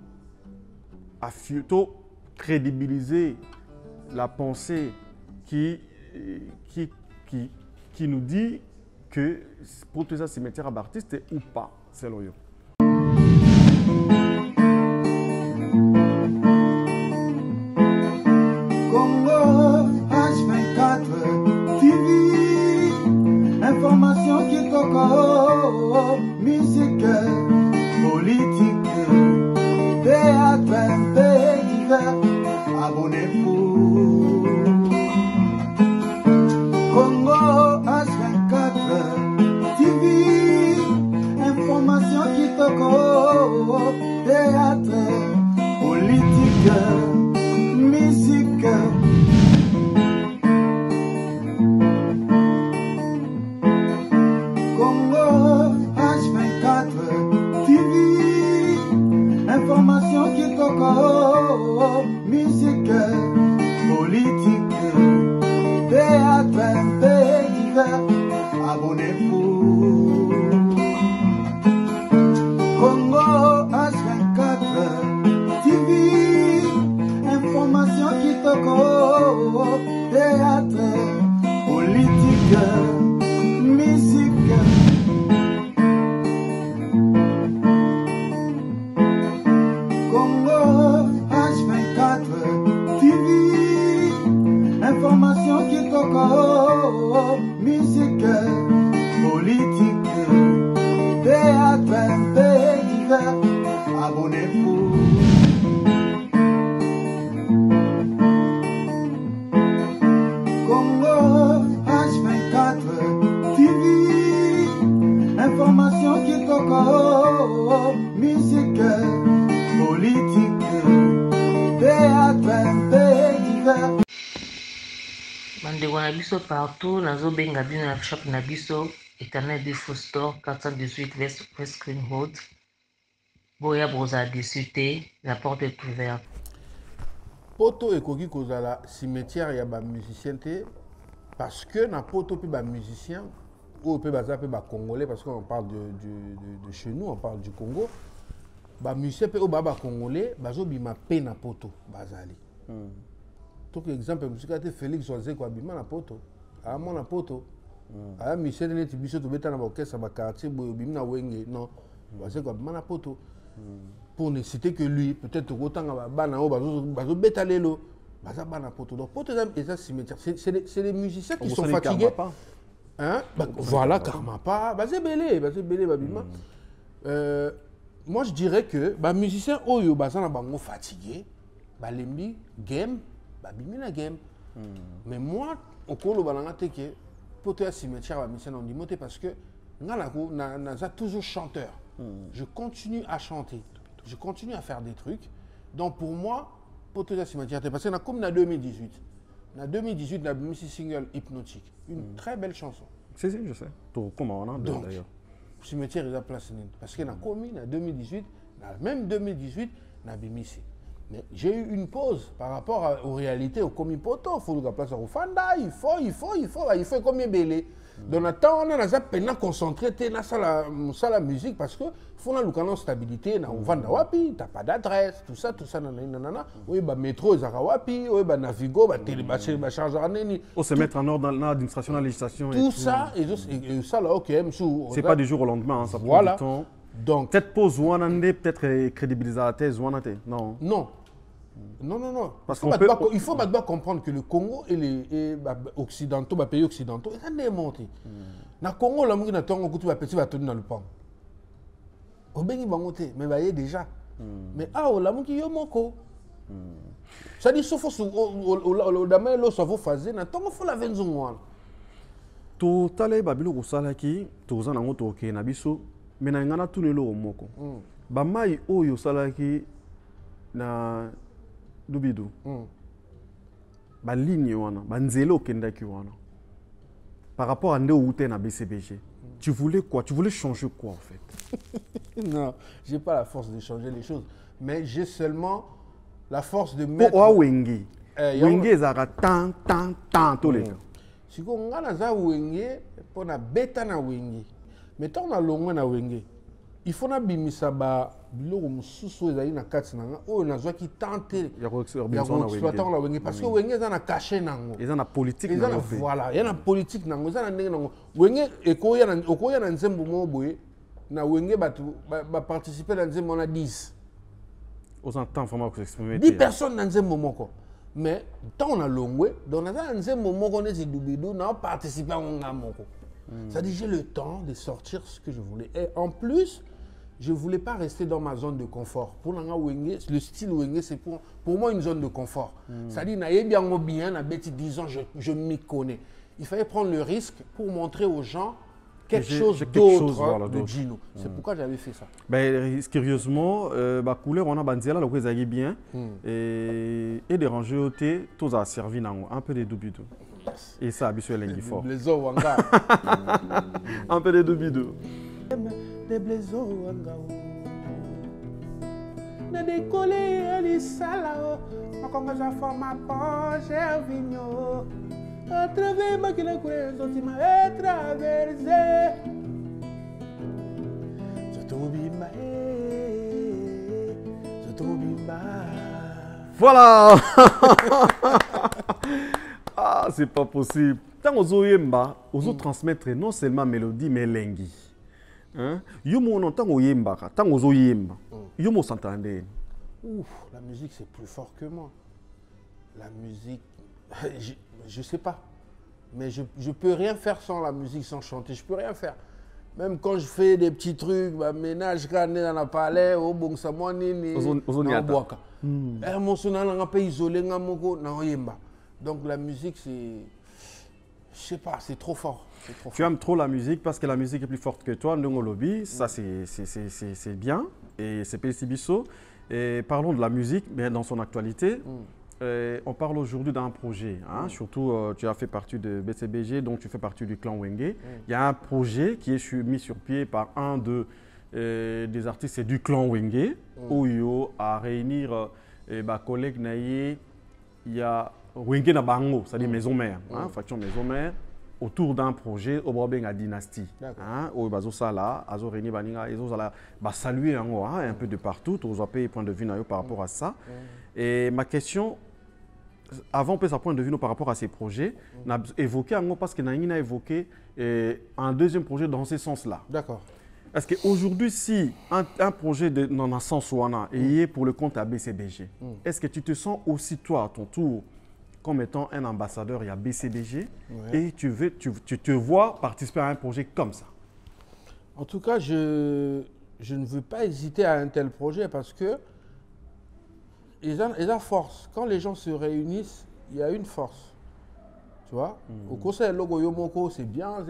crédibiliser la pensée qui nous dit que pour tout ça, cimetière à Baptiste ou pas, c'est l'oyo. Congo H24 TV, information qui toque, musique, politique, théâtre, divers, abonnez-vous. Congo H24 TV, information qui toque, théâtre, politique, musique. Congo H24 TV, information qui toque, musique, politique, théâtre, divers, abonnez-vous. Congo H24 TV, information qui toque, théâtre, politique, musique. Congo H24 TV, information qui toque, musique, politique, théâtre, divers, abonnez-vous. Congo H24 TV, information qui toque, musique, politique, théâtre, divers. Bandeko na biso partout, nazobenga bino na shop na biso, Eternel Defo Store, 418 West Green Road. Boya broza discuter, la porte est ouverte. Poto ekoki kozala cimetière ya ba musicien te parce que na poto pe ba musicien ou pe baza pe ba congolais parce qu'on parle de chez nous, on parle du Congo. Ba musicien pe o ba congolais bazo bima pe na poto bazali. Donc exemple musicien te Félix Oazé ko bima na poto. A mon na poto. A musicien ne ti biso to beta na ba orchestre ba quartier boyo bima na wenge non. Oazé ko bima na poto. Pour ne citer que lui, peut-être autant bazo betalelo, baza bana poto. Donc poto est un cimetière. C'est les musiciens qui sont fatigués. Hein? Voilà, karma pas. Bazé belé babima. Moi je dirais que les musiciens oyo baza na bango fatigué, balembi game, babimi na game. Mais moi au kolo balanga teke poto ya cimetière ba musicien on dit monter parce que naza toujours chanteur. Je continue à chanter, je continue à faire des trucs. Donc pour moi, pour te dire cimetière, parce que comme en 2018, en 2018, on a mis ce single Hypnotique, une très belle chanson. Si, je sais. Comment on a donc, d'ailleurs. Cimetière, il a placé parce que comme en 2018, même 2018, on a mis ici. Mais j'ai eu une pause par rapport aux réalités, au Komipoto. Il faut que place au Fanda, il faut combien belé. Donc, on a peine concentré sur la musique parce que faut une stabilité. On va wapi, t'as pas d'adresse, tout ça, nanana. Oui, bah métro, ils ont wapi, oui, bah Navigo, bah télé, bah chargeur neni. Faut se mettre en ordre dans l'administration, la législation. Tout ça, et ça là, ok. C'est pas du jour au lendemain, ça prend voilà. du temps. Donc, peut-être pause peut-être crédibiliser la thèse, non. Non. Parce il faut comprendre que le Congo et les occidentaux, les pays occidentaux, ils ont démonté. Dans le Congo, les gens qui ont petit va tenir dans le pan. Au Béni Bangoté, mais voyez déjà. Mais les gens qui ont moko. Ça dit, sauf au damain, l'eau soit phasé, il faut la vendre. Tout à l'heure, Babilo Rosalaki, tout ça, on a toqué Nabiso, mais on a tout le lot au moko. Bamai Oyo Salaki na Dubidu. Ba ligne wana, ba nzelo kendaki wana. Par rapport à Ndé Outé na BCBG, tu voulais quoi? Tu voulais changer quoi en fait? Non, j'ai pas la force de changer les choses, mais j'ai seulement la force de mettre. Pour Wenge, Wenge zara tant tous les gars. Si on a za Wenge, pour na beta na Wenge, mais tant on a longue na Wenge, il faut na bimisa ba biloko mususu ezali na kati nanga oyo nazwa ki tenter ya exploiter la Wenge parce que Wenge za na caché nango eza na politique nango voilà ya na politique nango eza na ndenge nango Wenge okoya na nzembo mo boye na Wenge batu ba participer na nzembo na 10 aux entend vraiment que s'exprimer 10 personnes na nzembo moko mais tant on a longwe donc na nzembo moko nezi dubidu na participer nga moko ça dit j'ai le temps de sortir ce que je voulais et en plus je ne voulais pas rester dans ma zone de confort. Pour le style Wenge, c'est pour moi une zone de confort. C'est-à-dire, bien, disons, je m'y connais. Il fallait prendre le risque pour montrer aux gens quelque chose d'autre de Gino. C'est pourquoi j'avais fait ça. Ben, curieusement, couleur, on a bandiala, le vous avez bien, et déranger au thé, tout a servi un peu de doubidou. Et ça, habituellement, il faut. Un peu de doubidou. Des blaiseaux angao na décoller ali salao makonga za forma poche vinho a travers ma que la couleur sentima est traversé je tombe voilà. Ah, c'est pas possible. Tant aux oyemba, aux transmettre non seulement mélodie mais lengi. Yomo non tango yemba, tango zo yemba. Yomo s'entendait. Ouf, la musique c'est plus fort que moi. La musique, je sais pas. Mais je peux rien faire sans la musique, sans chanter. Je peux rien faire. Même quand je fais des petits trucs, ménage dans la palais, au bon samoni ni na boaka. Mon sonal un peu isolé ngamoko na yemba. Donc la musique c'est, je sais pas, c'est trop fort. Tu aimes trop la musique parce que la musique est plus forte que toi, Ndongo Lobby, ça c'est bien et c'est Pécibiso. Et parlons de la musique, mais dans son actualité. On parle aujourd'hui d'un projet, hein? Surtout tu as fait partie de BCBG, donc tu fais partie du clan Wenge. Il y a un projet qui est mis sur pied par un des artistes du clan Wenge, Oyo, à réunir collègues naïe, il y a Wenge na Bango, c'est-à-dire maison mère, hein? Faction maison mère. Autour d'un projet au Bobenga dynastie. Au Bazosala, Azo Réni Baninga, Ezosala, saluer un peu de partout, aux appels point de vue par rapport à ça. Et ma question, avant de point de vue par rapport à ces projets, on a évoqué parce que Naïna a évoqué un deuxième projet dans ce sens-là. D'accord. Est-ce qu'aujourd'hui, si un projet dans un sens ou est pour le compte à BCBG, est-ce que tu te sens aussi toi à ton tour comme étant un ambassadeur, il y a BCBG, et tu te vois participer à un projet comme ça? En tout cas, je ne veux pas hésiter à un tel projet parce que ils ont force. Quand les gens se réunissent, il y a une force. Tu vois? Au conseil logo Yomoko, c'est bien,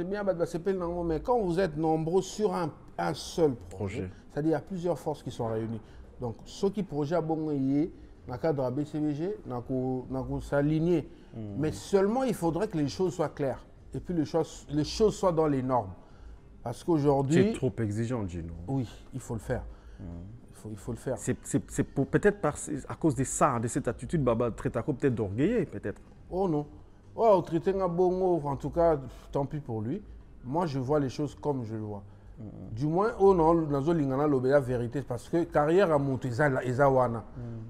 mais quand vous êtes nombreux sur un seul projet, c'est-à-dire il y a plusieurs forces qui sont réunies. Donc, ceux qui projettent à Bongoye, dans le cadre de la BCBG, on s'aligner. Mais seulement, il faudrait que les choses soient claires. Et puis, les choses soient dans les normes. Parce qu'aujourd'hui... Tu es trop exigeant, Gino. Oui, il faut le faire. Il il faut le faire. C'est peut-être à cause de ça, de cette attitude, Baba Tretako, peut-être d'orgueiller, peut-être. Oh non. Oh, traiter un bongo, en tout cas, tant pis pour lui. Moi, je vois les choses comme je le vois. Du moins, oh non, dans lingana la vérité, parce que carrière à monter,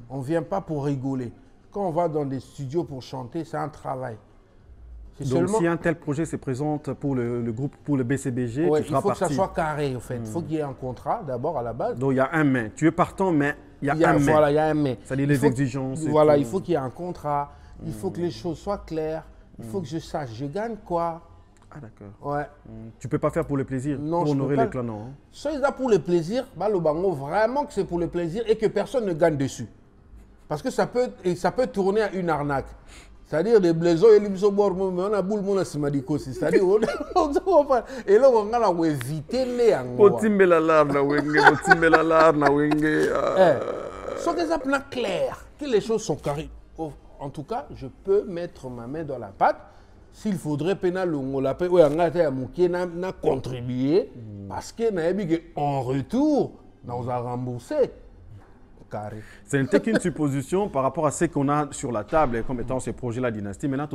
on ne vient pas pour rigoler. Quand on va dans des studios pour chanter, c'est un travail. Donc, si un tel projet se présente pour le groupe, pour le BCBG, ouais, tu feras il faut partie. que ça soit carré, en fait. Il faut qu'il y ait un contrat, d'abord, à la base. Donc, il y a un mais. Tu es partant, mais il y a un mais. Voilà, il y a un mais. C'est-à-dire les exigences. Voilà, il faut qu'il y ait un contrat. Il faut que les choses soient claires. Il faut que je sache, je gagne quoi. Ah, d'accord. Ouais. Tu ne peux pas faire pour le plaisir, non, pour honorer les clans, non. Soit là pour le plaisir, bah, le bango, vraiment que c'est pour le plaisir et que personne ne gagne dessus. Parce que ça peut tourner à une arnaque. C'est-à-dire des blaisons et les on a boule mon simadiko, c'est-à-dire et là on a éviter les angles. Soit que ça soit clair, que les choses sont carrées. En tout cas, je peux mettre ma main dans la pâte. S'il faudrait pénal on la paie n'a contribué parce que en retour on a remboursé. Ce n'était qu'une supposition par rapport à ce qu'on a sur la table comme étant ces projets-là dynastie. Maintenant,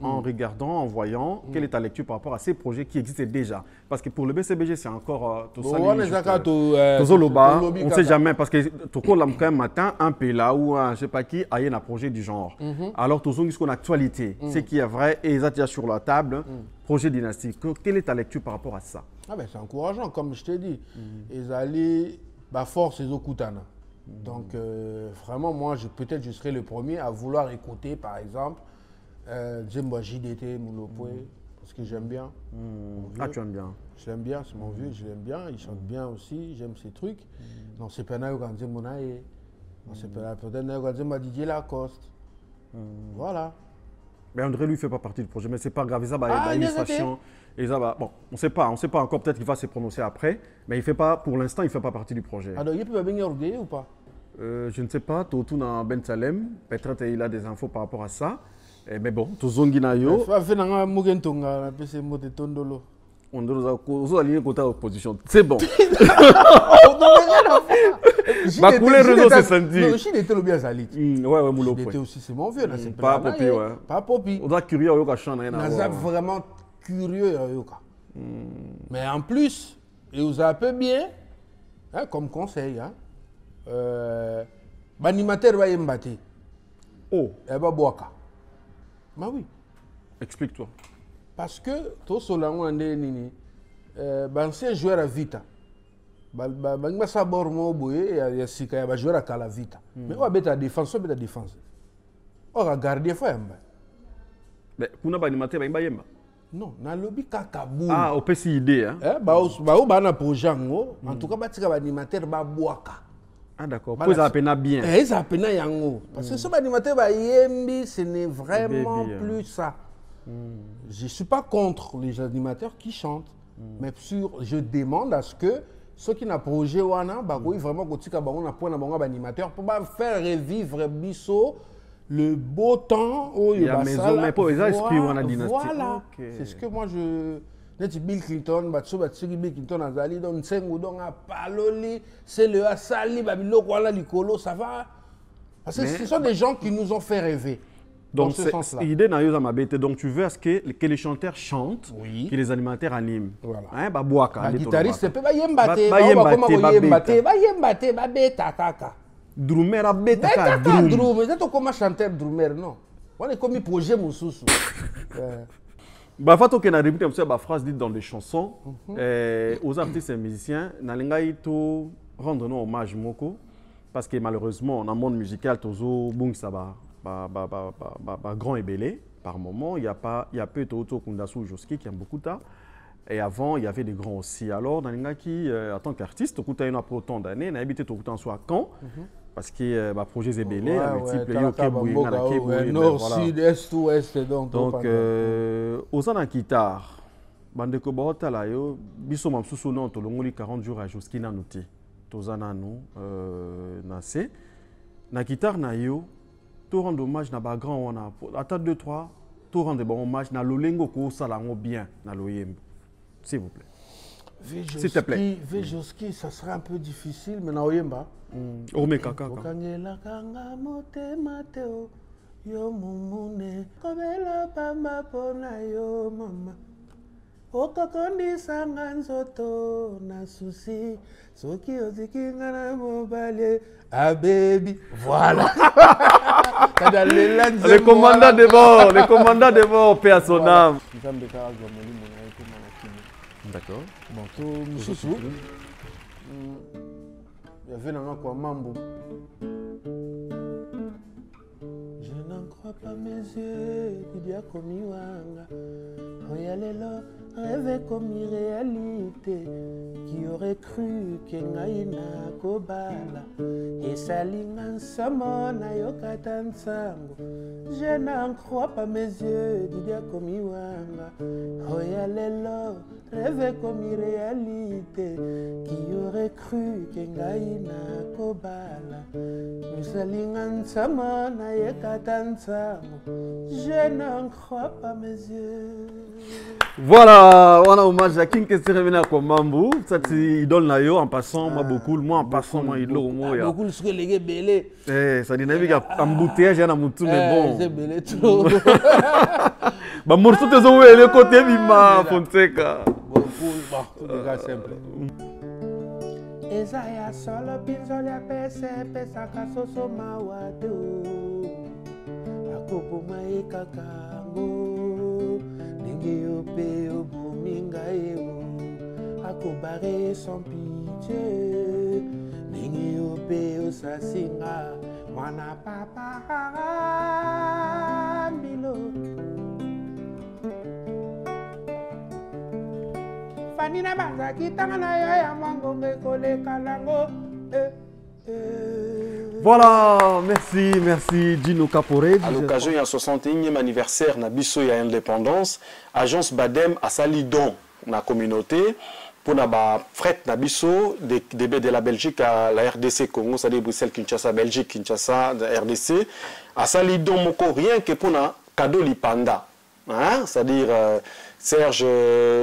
en regardant, en voyant, quelle est ta lecture par rapport à ces projets qui existaient déjà? Parce que pour le BCBG, c'est encore tout ça. On ne sait jamais parce que tout le matin, un pays là ou je ne sais pas qui a un projet du genre. Alors, tout ce qu'on a actualité, ce qui est vrai et ils sur la table, projet dynastique. Quelle est ta lecture par rapport à ça? Ah ben, c'est encourageant, comme je t'ai dit. Ils allaient, force et Okutana. Donc, vraiment, moi, peut-être je serai le premier à vouloir écouter, par exemple, Djemba JDT Moulopoué, parce que j'aime bien. Ah, tu aimes bien? Je l'aime bien, c'est mon vieux, je l'aime bien. Il chante bien aussi, j'aime ses trucs. Donc, c'est pas Nayo Ganze Monae. C'est peut-être Nayo Ganze Didier Lacoste. Voilà. Mais André, lui, ne fait pas partie du projet, mais c'est pas grave. Il a l'administration. Bon, on ne sait pas encore, peut-être qu'il va se prononcer après, mais il fait pas, pour l'instant, il ne fait pas partie du projet. Alors, il peut venir orgueillé ou pas? Je ne sais pas, Totou dans Ben Salem, peut-être il a des infos par rapport à ça. Mais bon, Tozongi Nayo. On doit aligner côté opposition. C'est bon. Ma couleur réseau c'est senti. Non, Chine était le bien salit. Ouais, Moulo. Chine était aussi, c'est mon vieux. Pas Popi, ouais. Pas Popi. On doit curieux à Yoka Chan. On a vraiment curieux à Yoka. Mais en plus, il vous a un peu bien, comme conseil, l'animateur va y mbattre. Oh. Elle va boire. Bah oui. Explique-toi. Parce que tout cela, on ancien joueur à Vita. Il ça bormo boye il y a sika ya joueur à Cala Vita. Mais on a bête défense, bête défense. On a gardé fois. Mais kuna ba animateur ba yemba. Non, na lobby kakabou. Ah, au PCID hein. Ba projet en tout cas ba tika ba animateur ba boaka. Ah d'accord. Pour ça pena bien. Ça pena yango parce que ce animateur ba yembi, ce n'est vraiment plus ça. Je ne suis pas contre les animateurs qui chantent, mais je demande à ce que ceux qui n'ont pas projet vraiment animateur pour faire revivre Bisso le beau temps où il y a maison mais pour esprit on a dynastie. Voilà, c'est ce que moi je Bill Clinton, Bill Clinton a zali donc c'est le asali babilo voilà likolo ça va parce que ce sont des gens qui nous ont fait rêver. Donc, l'idée donc tu veux à ce que les chanteurs chantent, que les animateurs animent. Voilà. Hein, le guitariste, c'est pas yembate, drummer a beta drum. C'est comme chanteur drummer non. On est comme projet Moussoussou. Bah fato que na répéter une phrase dite dans des chansons aux artistes et musiciens, na lingai to rendre hommage moko parce que malheureusement dans le monde musical tozo bung ça va. Grand et belé, par moment, il y a peu de Kundasu Joski qui aime beaucoup ça. Et avant, il y avait des grands aussi. Alors, dans les gars qui, en tant qu'artiste, il y a autant d'années, il a habité tout le temps soit Caen, parce que le projet Zébélé, un multiple, Nord, Sud, Est, Ouest, donc. Aux ans en guitare, Bandeko Bahota, là, Bisso Mamsoussou, non, Tolongoli 40 jours à Joski Nanouti. Tozana, nous, Nassé. Na guitare, Nayo. Tout rendre hommage na ba grand on a attends 2 3 tout rendre bon hommage na lolengo ko salango bien na loyembo s'il vous plaît. S'il te plaît. Vejoski, ça serait un peu difficile, mais Naoyemba. Ome Kaka. Okangela kanga mote mateo, yo mumune, kobela pamba pona yo mama. Okokondi sanganzoto na souci, soki ozikinga na mobile, ah baby, voilà. Le commandant de bord, paix à son âme. D'accord. Bon, tout Moussou. Il y avait un quoi mambo. Je n'en crois pas mes yeux, Didia komi wanga. Oyalelo, rêve comme réalité. Qui aurait cru qu'engaina kobala. Et salingan samona yokatan sango. Je n'en crois pas mes yeux, Didia komi wanga. Oyalelo, rêve comme réalité. Qui aurait cru qu'engaina kobala. Salingan samona yokatan sango. Je n'en crois pas mes yeux. Voilà, on a hommage à King Kesteremena Komambu. Ça c'est idole nayo en passant, moi beaucoup, moi en passant, moi idole moi. Beaucoup ce que les gars belé. Ça dynamique embouteillage à Namoutou mais bon. C'est belé trop. Bah morceau te ont le côté bima Fonseca. Beaucoup, tout les gars simple. Ezaya solo pinzolia pese pesa kasoso mawado. Akopo mai kakango. Ndenge yo bominga yo. Akobare sans pitié. Ndenge yo sasinga. Mwana papa milo. Fanina banza kitanga na yo ya mangonge kole kalango. Voilà, merci Gino Caporé. À l'occasion, il y a 61e anniversaire de l'indépendance, Agence Badem a sali don na communauté pour na fret na biso de la Belgique à la RDC Congo, c'est-à-dire Bruxelles, Kinshasa, Belgique, Kinshasa, RDC, a sali don moko rien que pour na cadeau lipanda. Hein? C'est-à-dire Serge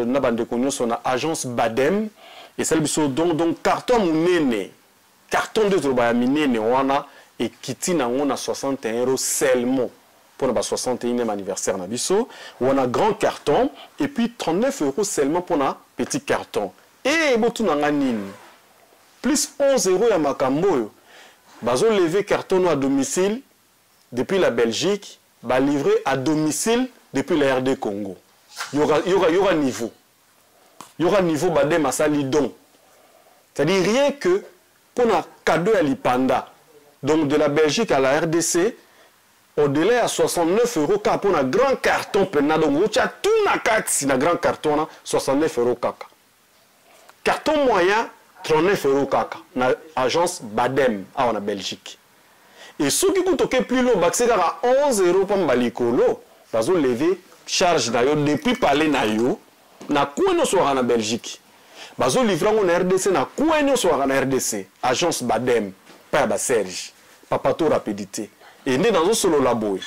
Nabande Konyo son agence Badem et celle biso donc carton mounene. Carton de Zoba Minene wana et kiti na on a 61 € seulement pour le 61e anniversaire na biso. On a grand carton et puis 39 € seulement pour le petit carton. Et botu na nini plus 11 € ya makambo. Bazo lever carton à domicile depuis la Belgique, ba livré à domicile depuis la RD Congo. Il y aura niveau. Il y aura niveau Badem à salidon. C'est-à-dire rien que pour un cadeau à l'Ipanda, donc de la Belgique à la RDC, au-delà à 69 € car pour un grand carton, donc tu as tout na carte, un grand carton, 69 € kaka. Carton moyen, 39 € kaka, na agence Badem en Belgique. Et ceux qui coûtent plus lourd, c'est à 11 € pour Mbalikolo, ils ont levé charge depuis parler nayo, na quoi nous sommes en Belgique. Bazo livrant en RDC na kouenyo so en RDC agence Badem pa ba Serge papato rapidité et né dans un solo labo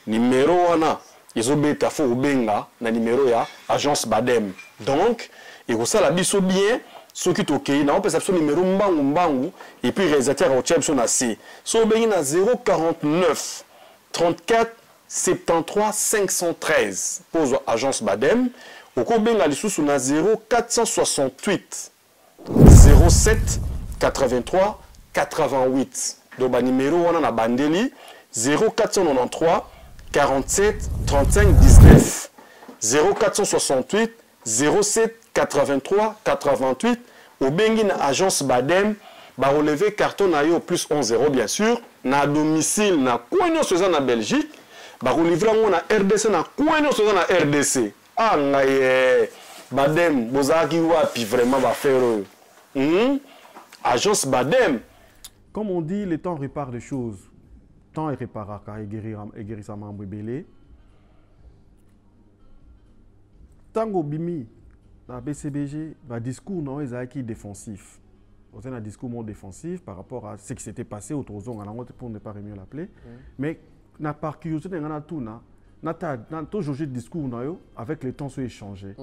numéro wana izo beta fo benga na numéro ya agence Badem donc et ko sala biso bien ce qui tokei na on peut savoir numéro mbangu et puis réalisateur au chepso na C so bengi na 049 34 73 513 pose agence Badem. Au Kobenga Lissous, on a 0468 07 83 88. Donc, le numéro, on a bandeli 0493 47 35 19. 0468 07 83 88. Au Bengi, agence Badem, va relever carton au plus 11 € bien sûr. Na domicile, na Kouenyo Sozan na Belgique. Va relever na RDC, na Kouenyo Sozan na RDC. Ah, Badem, Bozaki wapi vraiment va faire agence Badem. Comme on dit, le temps répare des choses. Temps est réparé car il guérit sa membre belé. Tango Bimi, la BCBG, le discours non est défensif. C'est un discours moins défensif par rapport à ce qui s'était passé au Trozon, pour ne pas mieux l'appeler. Mais par curiosité, on a tout. Toujours le discours avec le temps sur échangé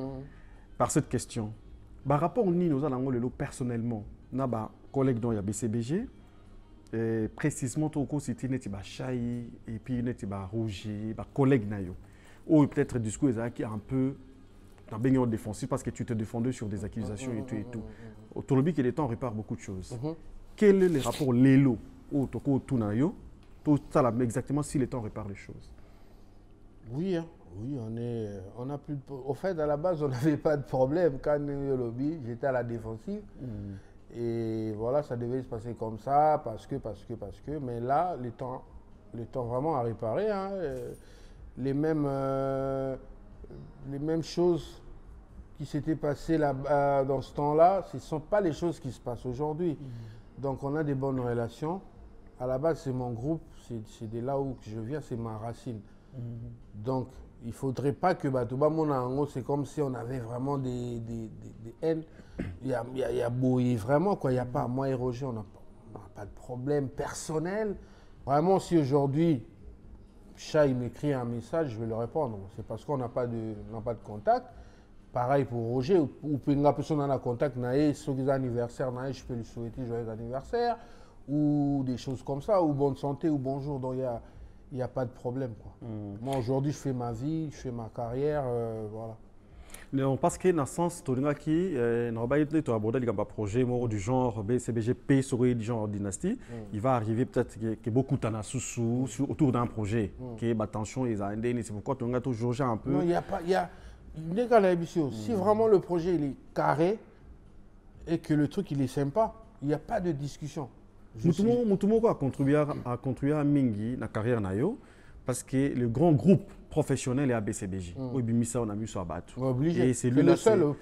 par cette question. Par rapport au Nino, nous personnellement, nous avons un collègue dans le BCBG. Précisément, c'était un Chai et puis un Rougier, un collègue. Ou peut-être le discours est un peu défensif parce que tu te défendais sur des accusations et tout et tout. Autour qu'il est temps, on répare beaucoup de choses. Quel est le rapport Lélo au Toko Tunayo? Tout ça, exactement, si le temps répare les choses. Oui, hein. Oui, on a plus de... Au fait, à la base, on n'avait pas de problème. Quand il y a eu le lobby, j'étais à la défensive. Et voilà, ça devait se passer comme ça, parce que. Mais là, le temps vraiment a réparé. Hein. Les mêmes choses qui s'étaient passées là, dans ce temps-là, ce ne sont pas les choses qui se passent aujourd'hui. Donc, on a des bonnes relations. À la base, c'est mon groupe, c'est de là où je viens, c'est ma racine. Donc, il ne faudrait pas que Batouba Monango, c'est comme si on avait vraiment des haines. Il y a Boye, vraiment, quoi. Il n'y a pas, moi et Roger, on n'a pas de problème personnel. Vraiment, si aujourd'hui, Chat, il m'écrit un message, je vais le répondre. C'est parce qu'on n'a pas de contact. Pareil pour Roger, ou une personne a contact, son anniversaire, je peux lui souhaiter joyeux anniversaire, ou des choses comme ça, ou bonne santé, ou bonjour. Donc, il n'y a pas de problème, quoi. Moi, aujourd'hui, je fais ma vie, je fais ma carrière, voilà. Non, parce que dans le sens, tu as abordé un projet du genre BCBGP sur du genre dynastie. Il va arriver peut-être que beaucoup de temps autour d'un projet. Que attention, c'est pourquoi tu as toujours un peu. Non, il n'y a pas. Si vraiment le projet il est carré et que le truc il est sympa, il n'y a pas de discussion. Mutumo a contribué à Mingi dans la carrière nayo parce que le grand groupe professionnel est à BCBG. Oui, on a mis ça à battre. Obligé. C'est le seul.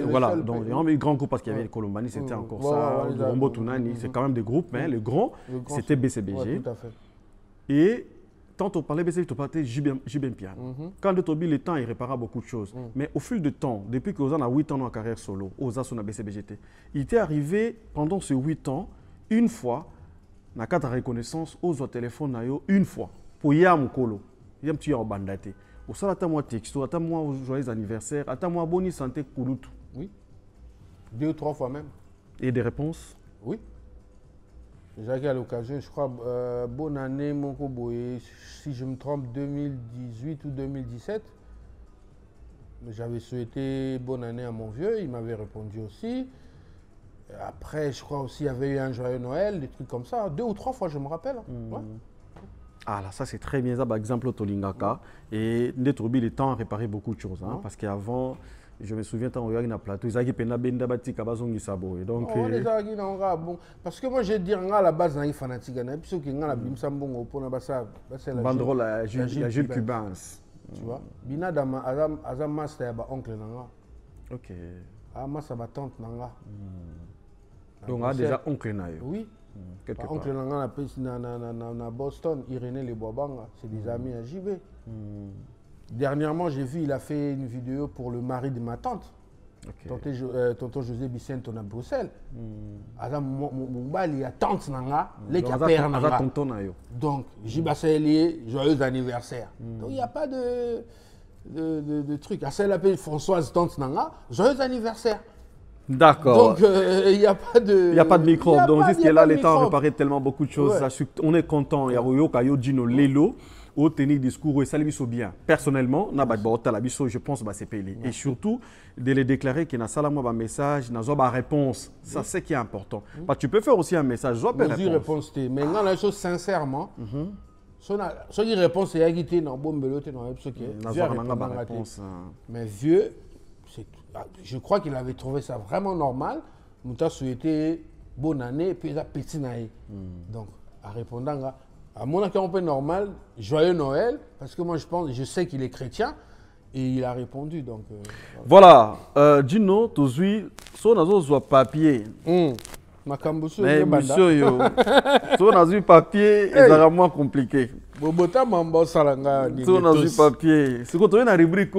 Voilà, donc il y a un grand groupe parce qu'il y avait le Colombani, c'était encore ça. Le Rombo Tunani, c'est quand même des groupes, mais le grand, c'était BCBG. Tout à fait. Et quand on parlait BCBG, on parlait Jibem Pian. Quand le Tobi, le temps, il répara beaucoup de choses. Mais au fil du temps, depuis que Ozan a 8 ans en carrière solo, Ozan son BCBGT, il était arrivé pendant ces 8 ans, une fois, dans le cadre de reconnaissance, aux téléphone, une fois, pour Yam Kolo, Yam Tia Bandate. Au sein de moi texto, attends moi joyeux anniversaire, attends moi bonne santé Kouloutou. Oui. 2 ou 3 fois même. Et des réponses? Oui. J'ai eu à l'occasion, je crois, bonne année, mon Koboé, si je me trompe, 2018 ou 2017. J'avais souhaité bonne année à mon vieux, il m'avait répondu aussi. Après, je crois aussi, il y avait eu un joyeux Noël, des trucs comme ça. 2 ou 3 fois, je me rappelle. Ouais. Ah là, ça c'est très bien, ça par exemple au Tolingaka. Et Ndetrobi, le temps a réparé beaucoup de choses. Parce qu'avant, je me souviens, quand on regardait dans plateau, ils avaient pena benda bati kabazongi sabo. Donc, parce que moi, je dis à la base, il fanatique. Puis ceux qui ont la bimsambon pour la base, c'est la banderole à Jules Cubans. Tu vois, Bina Dama, Azam Master, oncle Nanga. Ok. Ah, moi, ça ma tante Nanga. Donc, on a déjà oncle Nanga. Oui. Oncle Nanga à Boston, Irénée Les Boabanga, c'est des amis à JB. Dernièrement, j'ai vu, il a fait une vidéo pour le mari de ma tante. Tonton José Bicento à Bruxelles. Il y a tante Nanga, les père Nanga. Donc, Jibassé, joyeux anniversaire. Donc, il n'y a pas de truc. À celle appelée Françoise Tante Nanga, joyeux anniversaire. D'accord. Donc, il n'y a pas de... Il n'y a pas de microbe. Donc, jusqu'à là, le temps a réparé tellement beaucoup de choses. Ouais. On est content. Il y a Royo, Kayo, Dino, Lelo, au tenir discours, et ça lui bien. Personnellement, je pense que c'est payé. Et surtout, de les déclarer qu'il y a un message, une réponse. Ça, c'est qui est important. Tu peux faire aussi un message. Réponse. Mais quand la chose sincèrement, ce qui répond, c'est qu'il y a une réponse. Mais vieux, je crois qu'il avait trouvé ça vraiment normal. Mouta souhaité bonne année et puis il a petit année. Donc, en répondant à mon accord un peu normal, joyeux Noël, parce que moi je sais qu'il est chrétien et il a répondu. Donc, voilà, Dino, tu suis sur papier. Mais monsieur, sur papier, c'est vraiment compliqué. Bobota mambo salanga ni. Sur papier, c'est quand tu es dans la rubrique.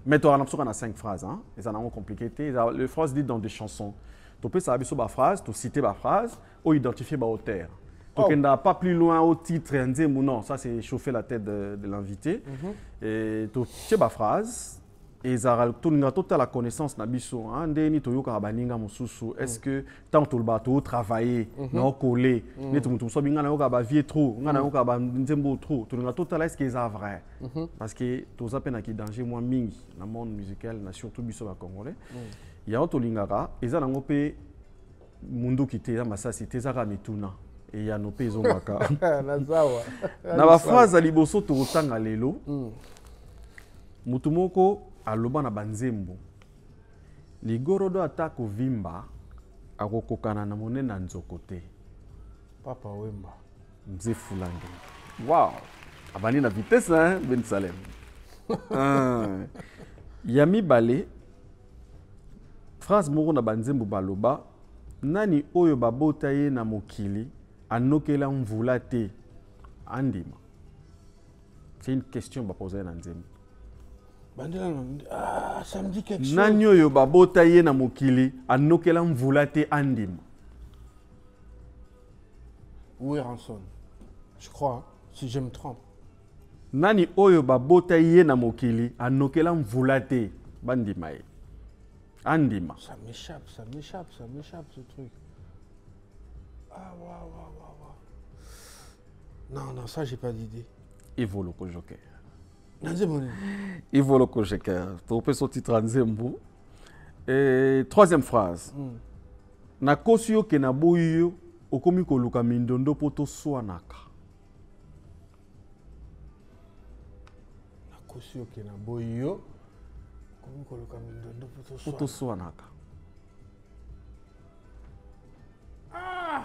Mais tu as 5 phrases, hein? Et ça n'a pas compliqué. Les phrases dites dans des chansons. Tu peux savoir une phrase, tu cites la phrase, ou identifier l'auteur. Donc, il n'a pas plus loin au titre, non, ça c'est chauffer la tête de l'invité. Et tu sais la phrase, ezara toninga tota la connaissance na biso ndeni toyoka baninga mosusu est-ce que tant to bato travailler na coller neto mutu so binga na yoka ba vie trop nga na yoka ba nzembo trop toninga tota est-ce que c'est vrai parce que toza pena ki danger moi mingi na monde musical na surtout biso ba congolais ya to lingaka eza nango pe mundu kite ya masasi tezaka mituna et ya no pe ezongaka na zawa na ba phrase liboso to tanga lelo mutu moko aloba na banzembo ligorodo atako vimba akokokana na monene na nzoko te Papa Wemba mzee Fulange. Wow, abandi na vitesse hein Ben Salem. Yami Balé phrase moko na banzembo baloba nani oyo babota ye na mokili anokela mvula te andima. C'est une question ba poser na nzembo. Ah, ça me dit quelque chose. Nani oyo babota ye na mokili anokela mvula te andima. Où est Ranson? Je crois, hein, si je me trompe. Nani oyo babota ye na mokili anokela mvula te bandima ye. Andima. Ça m'échappe ce truc. Ah, waouh. Non, ça, j'ai pas d'idée. Evoloko Joker. Nanzembo. Evoloko Joker. Tu peux sortir Tranzembo. Et troisième phrase. Na kosi yo ke na boyo okomi koluka mindondo poto swanaka. Na kosi yo ke na boyo okomi koluka mindondo poto swanaka. Ah!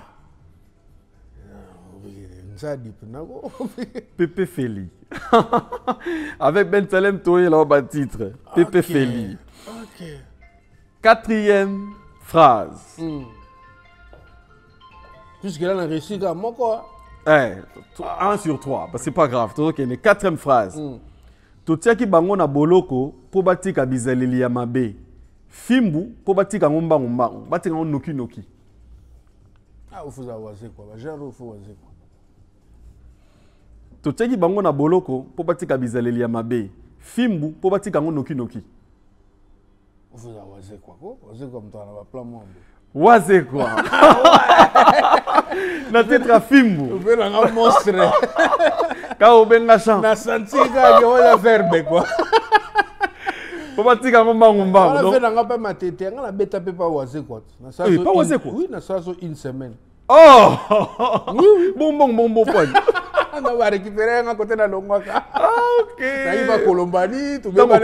Pépé Feli. Avec Ben Salem Toye là bas titre. Pépé Feli. Ok. Quatrième phrase. Puisque là on a réussi à moi quoi. 1 sur 3, parce que c'est pas grave. Ok, mais quatrième phrase. Totiaki bango na boloko po batika bizaleli ya mabe. Fimbu po batika ngomba ngomba. Batika noki noki. Ah, il faut savoir c'est quoi. Genre, il faut savoir quoi. Totiaki bango na boloko po batika bizaleli ya mabe. Fimbu po batika ngo noki noki. Il faut savoir c'est quoi. C'est comme toi, on va plein monde. Waze quoi. Na tetra Fimbu. Vous avez un monstre. Ka obenga chan. Na senti que on va faire quoi. Po batika ngomba ngomba. On a fait dans pas ma tête, on a bêta pas waze quoi. Oui, pas waze quoi. Oui, na ça une semaine. Oh. Oui. Bon point. On va récupérer un côté de l'ongwaka. Ah, ok. Ça y va Colombani, tout le monde.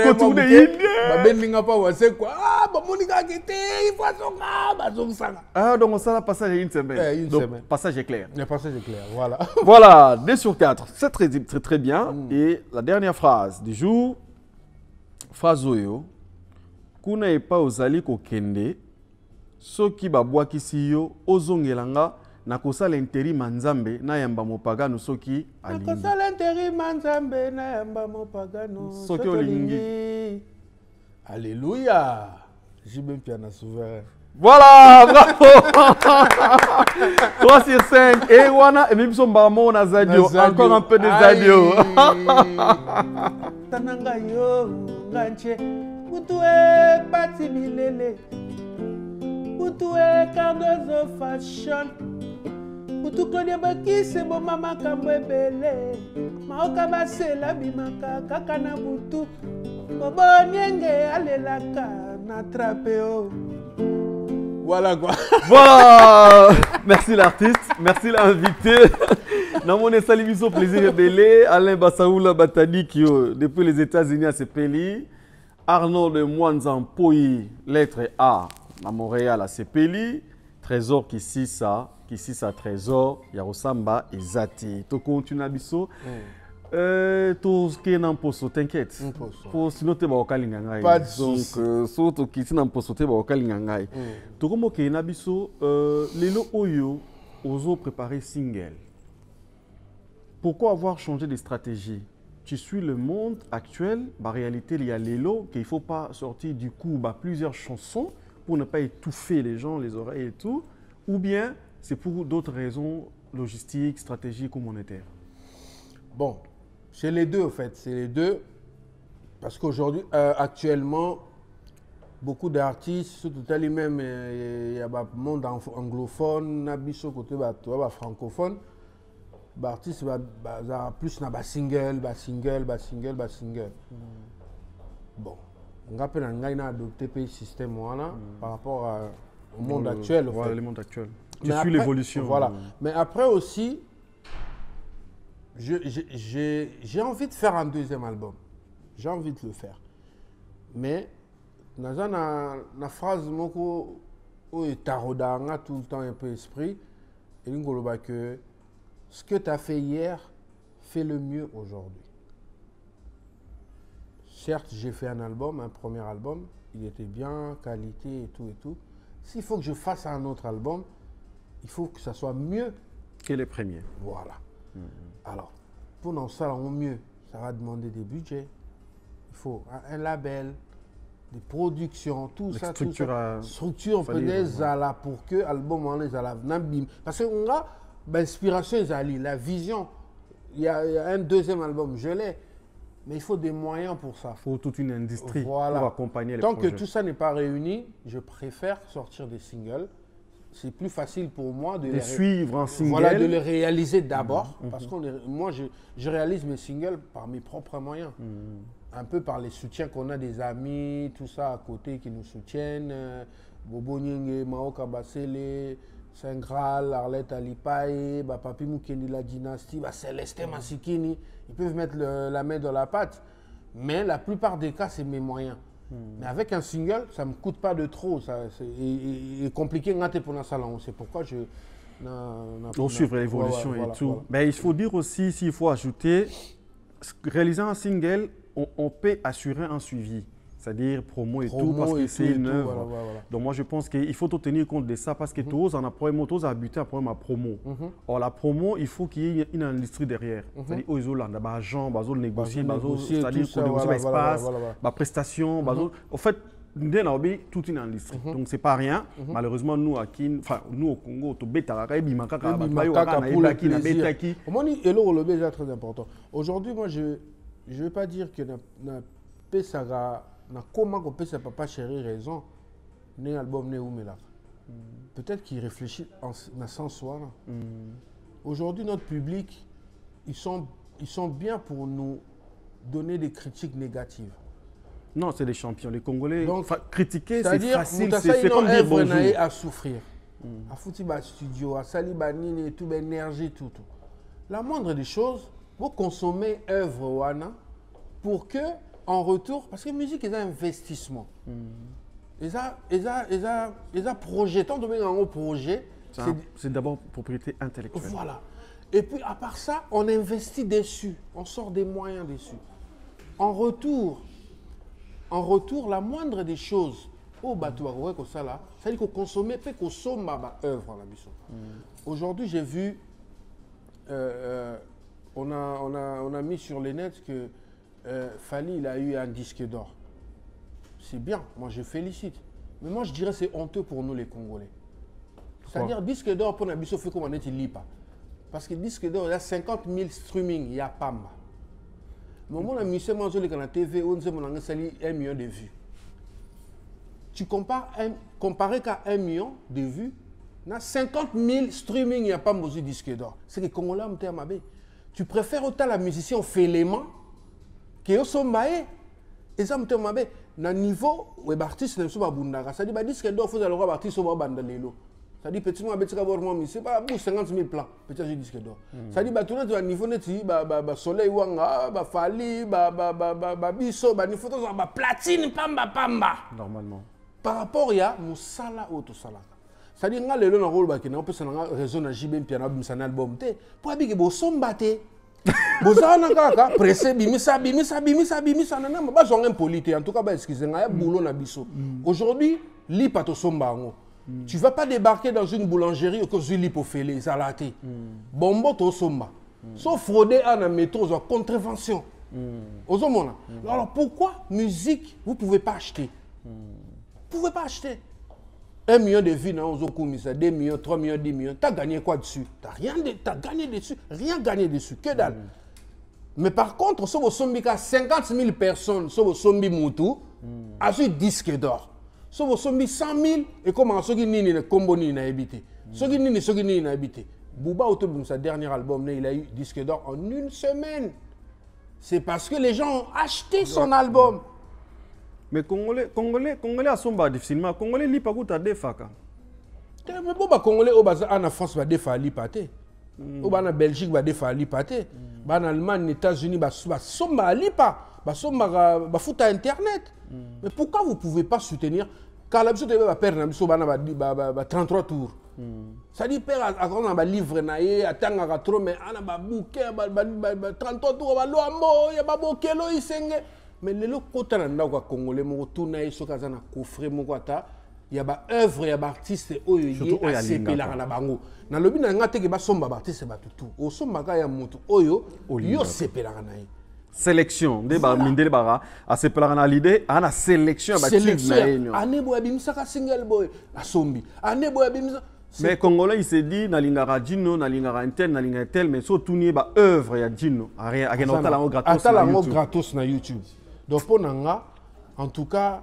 Ba bendinga pas waze quoi. Ah, ba monika kete, il faut songa, ba zongsa. Ah, donc ça la passage une semaine. Une semaine. Passage est clair. Le passage est clair, voilà. Voilà, 2 sur 4. C'est très bien. Et la dernière phrase du jour. Phrase oyo. Kuna epa ozali kokende. Soki babwakisi yo ozongelanga nakosala intérim nzambe na yamba mopagano soki alingi. Nakosala intérim nzambe na yamba mopagano soki olingi. Alléluia. J'ai même piano souverain. Voilà, bravo. 3 sur 5. Et wana emibso mbamo na zadio. Encore un peu de zadio. Tananga yo nganche. Mutue pati milele. Mutue Cardozo fashion. Mutu Claudia Bakise bo mama kambo ebele. Maoka basela bimaka kaka na butu. Bobo nyenge alelaka na trapeo. Voilà quoi. Voilà. Merci l'artiste, merci l'invité. Namone Salimiso plaisir belé. Alain Bassaoula Batani qui depuis les États-Unis à Sepeli. Arnaud de Mwanzampoyi, lettre A à Montréal à Sepeli. Trésor qui ça Trésor. Yarosamba et Zati. To continue abisso. To kenan poso, t'inquiète. Pour sinon te ba okalinga ngai. Pas de souci. Donc surtout qui sinon poso te ba okalinga ngai. To komo kenan biso lelo oyo ozo préparer single. Pourquoi avoir changé de stratégie? Tu suis le monde actuel, en réalité il y a lelo qu'il faut pas sortir du coup plusieurs chansons pour ne pas étouffer les gens, les oreilles et tout, ou bien c'est pour d'autres raisons logistiques, stratégiques ou monétaires? Bon, c'est les deux en fait, c'est les deux. Parce qu'aujourd'hui, actuellement, beaucoup d'artistes, surtout même, il y a un monde anglophone, biso côté francophone, l'artiste va plus na single. Bon, on a adopté le système par rapport au monde actuel. Voilà, le monde actuel. Tu suis l'évolution. Voilà. Mais après aussi, j'ai envie de faire un deuxième album. J'ai envie de le faire. Mais, dans une phrase où il tarodanga tout le temps un peu esprit, et il dit que ce que tu as fait hier, fais-le mieux aujourd'hui. Certes, j'ai fait un album, un premier album, il était bien, qualité et tout. S'il faut que je fasse un autre album, il faut que ça soit mieux que les premiers. Voilà. Alors, pour nous ça mieux, ça va demander des budgets. Il faut un label, des productions, tout ça. Structure peut-être pour que l'album en les alabim. Parce qu'on a l'inspiration, la vision. Il y a un deuxième album, je l'ai. Mais il faut des moyens pour ça. Il faut toute une industrie pour accompagner les projets. Tant que tout ça n'est pas réuni, je préfère sortir des singles. C'est plus facile pour moi de suivre un single. Voilà, de les réaliser d'abord. Parce que moi, je réalise mes singles par mes propres moyens. Un peu par les soutiens qu'on a des amis, tout ça à côté qui nous soutiennent. Bobo Nyenge, Maoka Basele, Saint Graal, Arlette Alipae, Papi Moukeni la dynastie, Célestin Masikini. Ils peuvent mettre la main dans la pâte. Mais la plupart des cas, c'est mes moyens. Mais avec un single, ça ne me coûte pas de trop. C'est compliqué pour le salon. C'est pourquoi je... On suivre l'évolution et tout. Voilà. Mais il faut dire aussi, s'il faut ajouter, réalisant un single, on peut assurer un suivi. C'est-à-dire promo et tout, parce que c'est une œuvre. Voilà. Donc moi, je pense qu'il faut tenir compte de ça, parce que tous on a promo, tous a buté à promo. Or, la promo, il faut qu'il y ait une industrie derrière. C'est-à-dire, ils ont l'argent, ils ont négocier, c'est-à-dire pour négocier l'espace, la prestation, en fait, nous avons toute une industrie. Donc, ce n'est pas rien. Malheureusement, nous, au Congo, c'est très important. Aujourd'hui, moi, je ne veux pas dire que comment on peut se papa chéri raison né album né oumela. Peut-être qu'il réfléchit en sens soi. Aujourd'hui, notre public, ils sont bien pour nous donner des critiques négatives. Non, c'est des champions. Les Congolais, donc, critiquer, c'est facile. C'est comme dire bonjour. À souffrir. À foutre le studio, à salibanine et tout, l'énergie, tout. La moindre des choses, vous consommez œuvre wana pour que, en retour, parce que la musique est un investissement. Ils ont projet, tant de un projet. C'est d'abord propriété intellectuelle. Voilà. Et puis, à part ça, on investit dessus. On sort des moyens dessus. En retour, la moindre des choses, c'est-à-dire qu'on consomme, puis qu'on somme ma œuvre. Aujourd'hui, j'ai vu, on a mis sur les nets que Fally, il a eu un disque d'or. C'est bien, moi je félicite. Mais moi je dirais que c'est honteux pour nous les Congolais. C'est-à-dire disque d'or pour Nabiso fait comme on est, il lit pas. Parce que disque d'or, il y a 50 000 streaming, il y a pas mal. Mais moi, je suis sur la TV, on a 1 million de vues. Tu compares qu'à 1 million de vues, il y a 50 000 streaming, il n'y a pas de disque d'or. C'est que les Congolais ont été amabés. Tu préfères autant la musicien fait les mains que sont maés. Et ça me amabé. Dans le niveau où les artistes ne sont pas bons, ça dit que disque d'or, il faut que les artistes soient bandalelo. Ça dit petit moi c'est pas 50 000 plans petit disque d'or. Ça dit tout le niveau net soleil wanga Fally biso niveau platine pamba normalement. Par rapport ya musala auto sala. Ça dit nga lelo na rôle ba kina on peut ça na raison na JB piano bimsa album te pour abi ke bo somba te. Bozana kaka pressé bimisa nana ba zonga impolite en tout cas ba excusez nga ya boulot na biso. Aujourd'hui li pato somba ngo. Tu ne vas pas débarquer dans une boulangerie que tu lis pour faire les salatés. Bombo to somba. Sauf frauder à la métro, en contravention. Alors pourquoi musique, vous ne pouvez pas acheter? Vous ne pouvez pas acheter. 1 million de vues dans Ozokumisa, 2 millions, 3 millions, 10 millions. Tu as gagné quoi dessus? Tu n'as rien gagné dessus. Rien gagné dessus. Que dalle. Mais par contre, si vous sommes 50 000 personnes, si vous sommes Moutou, à ce disque d'or. Si vous sommes 100 000, et comment ceux qui n'ont pas habité. Ceux qui n'ont pas habité. Bouba, autour de sa dernier album, il a eu disque d'or en une semaine. C'est parce que les gens ont acheté son album. Mais Congolais à Somba difficilement. Congolais li pas goûter des faka. Mais bon, Congolais en France va défaire l'ipate. Au en Belgique va défaire l'ipate. En Allemagne, les États-Unis va Somba lipa. Va Somba va foutre internet. Mais pourquoi vous ne pouvez pas soutenir quand la personne va perdre 33 tours? Ça dit père on a livre naé atanga trop mais ana ba bouquet 33 tours ba loambo ya ba bokelo isenge mais le lokota na ndako congolais mo tuna iso kaza na coffret moko ata ya ba œuvre ya ba artiste oyo ye asepela na bango na lobi na ngate ke ba somba ba artiste ba tutu o somba ka ya mutu oyo yo sepela na ye sélection de ba mindele bara asepela na l'idée ana sélection ba tube na yenyo ane boya bimisa ka single boy asombi ane boya bimisa. Mais Congolais, il s'est dit, Nalingara Djino, Nalingara Intel, Nalingara Intel, mais surtout, il y a une œuvre, il y a Djino. Il y a une gratos na YouTube. Donc, pour nous, en tout cas,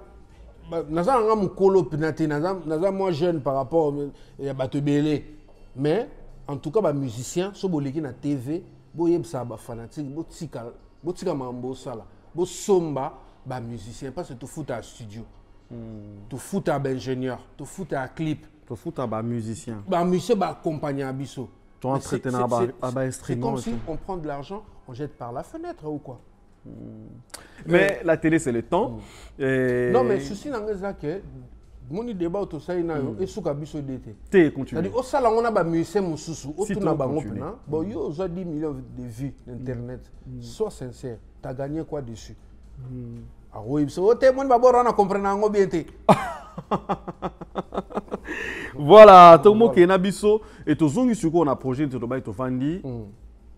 nous avons un colo pénaté, nous avons moins jeune par rapport à Batebele. Mais, en tout cas, les musiciens, si vous avez na TV, vous avez des fanatiques, vous avez mambo sala, vous somba, les musiciens, parce que tu fous à studio, tu fous à ingénieur, tu fous à clip. Tu fous à musicien. Musicien va accompagner à Bisso. Tu entretiens à instrument. C'est comme si on prend de l'argent, on jette par la fenêtre ou quoi. Mais la télé, c'est le temps. Non, mais ceci n'a pas que mon débat autour de ça, il y a un Bisso d'été. C'est-à-dire, au salon, on a des musiciens moussous, au tour de la bon, il y a 10 millions de vues d'Internet. Sois sincère, tu as gagné quoi dessus? Ah oui, c'est au témoin, on a compris bien. Voilà, tout le monde qui est Nabiso et tout le monde qui a un projet de Tofandi,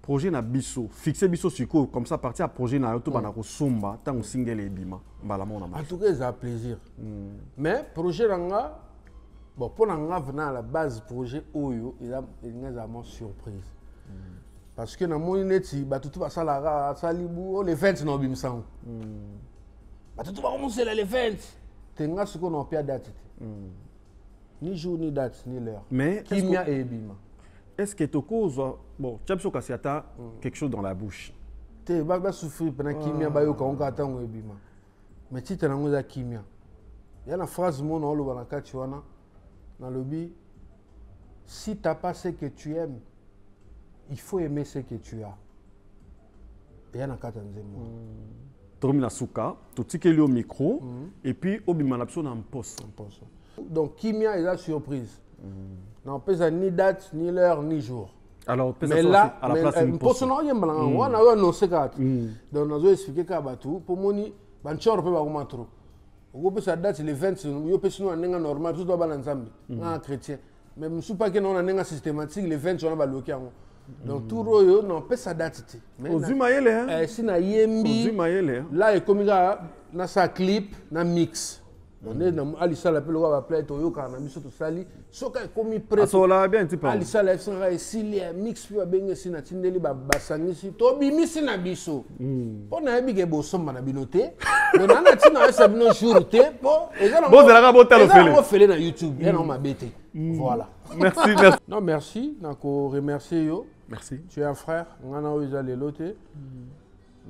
projet Nabiso, fixé Biso Suko, comme ça partir à projet na YouTube na ko somba tant single et bima. En tout cas, ça a plaisir. Mais projet nanga, bon pour nanga venant à la base projet Oyo, il a une surprise. Parce que dans mon neti, bah tout va salara, salibou, les 20 non bimsan. Bah tout va commencer les 20. Tenga ce qu'on a pas date. Ni jour, ni date, ni l'heure. Mais Kimia et Bima. Est-ce que tu causes bon, tu as besoin que quelque chose dans la bouche. Tu vas souffrir pendant Kimia bayo quand on attend et Bima. Mais si tu as un Kimia, il y a une phrase mon on le voit dans le bi. Si tu n'as pas ce que tu aimes, il faut aimer ce que tu as. Il y a un cas tu as souka, tu as au micro, et puis au bima na en poste. Donc, Kimia est la surprise. Non, pas ni date, ni l'heure, ni jour. Alors, mais là, à la place de poste, on a annoncé que donc, on a expliqué que pour moi, banchor peut pas trop. On peut ça date les 20, on peut sinon un normal, tout doit balancer un chrétien. Mais je ne suis pas que on a un systématique les 20 on va bloquer. Donc tout royo non peut ça date. Mais Ozumayele si na yembi là et comme ça na sa clip na mix. On est dans Alissa la pelo va play to yo kana biso to sali soka comme prêt. Asola bien petit peu. Alissa la sera ici les mix puis benga si na tindeli ba basangisi to bimisi na biso. Po na yebi ke bo somba na binote. Mais na tina esa bino jour te po bon c'est la botel au fele. On fait na YouTube, et on m'a bêté. Voilà. Merci merci. Non merci, nako remercier yo. Merci. Tu es un frère, on a eu les lotés.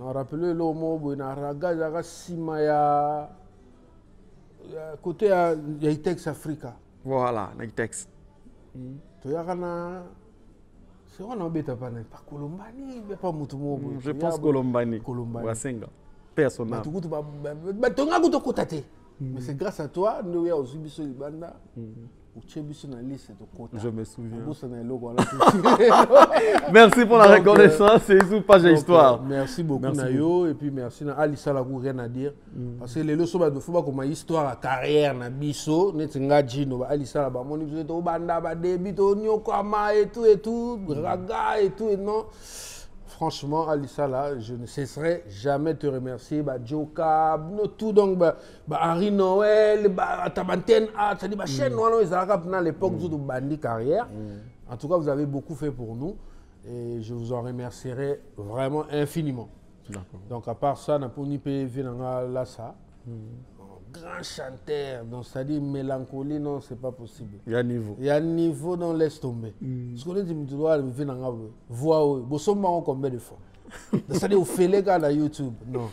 On a rappelé le mot, on a regardé Simaya. Côté il y a Itex Africa. Voilà, Itex. Tu as un. C'est un embêtant pas Colombani, mais pas Moutumo. Je pense Colombani. Wasenga. Personnel. Mais c'est grâce à toi, nous avons aussi vu Banda. Je me souviens. Merci pour la reconnaissance, c'est une page d'histoire. Merci beaucoup, Nayo, et puis merci à Alissa Lagou, rien à dire. Parce que les leçons de football comme histoire, carrière, Nabiso, Netinga Gino, Alissa Lagou, mon niveau de Banda, Débito, Nyokama et tout, Raga et tout, et non. Franchement, Alissa, là, je ne cesserai jamais de te remercier. Joka, tout donc, Henri Noël, Tabanten, c'est-à-dire chaîne noire, les Arabes, à l'époque de Bandi carrière. En tout cas, vous avez beaucoup fait pour nous et je vous en remercierai vraiment infiniment. Donc à part ça, n'a pas ni PV là ça. Grand chanteur, donc c'est-à-dire mélancolie, non, c'est pas possible. Il y a un niveau. Il y a un niveau, non, laisse tomber. Ce qu'on dit, tu dois venir dans la voix, vous sommes combien de fois? C'est-à-dire, vous faites les gars dans YouTube, non.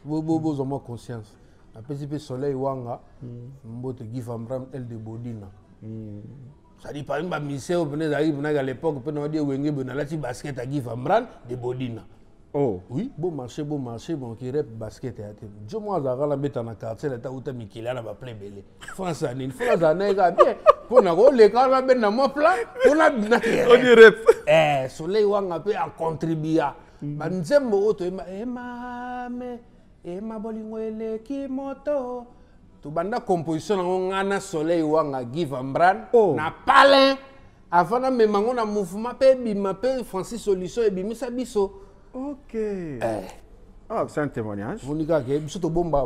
Vous avez conscience. Un petit peu soleil, wanga, vous te give un bram el de bodina. C'est-à-dire, par exemple, Michel, vous venez à l'époque, vous pouvez dire, vous avez un basket à give un bram de bodina. Oh. Oui, bon marché, bon qui rep basket. Je moi, je vais mettre dans le quartier, là, où tu as mis qu'il a la plein belé. France, il faut la bien. Pour nous, les gars, là, ben, dans mon plan, pour la bien. On y rep. Soleil, on a pu contribuer. Banzembo, auto, ma bolingo, ele, ki moto. Tu banda composition, on a un soleil, on a give un bran. Na palin. Avant, on a même un mouvement, pe Francis Solution, et bimisa biso. Ok. Ah, c'est un témoignage. Vous dites que c'est tout bon, bien,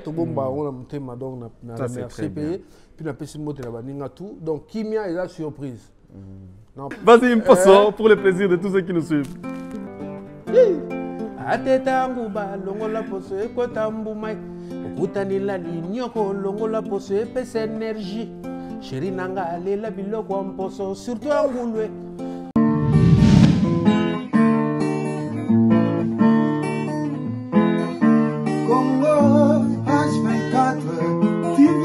tout bon, on a monté madame, on a remercié, puis on a passé le mot de la banine tout. Donc, Kimia est la surprise. Vas-y, une façon pour le plaisir de tous ceux qui nous suivent. Atetangu ba longo la poso ekotambu mai okutani la linyoko longo la poso epesa énergie chéri nanga alela biloko mposo surtout angulwe. Congo H24 TV,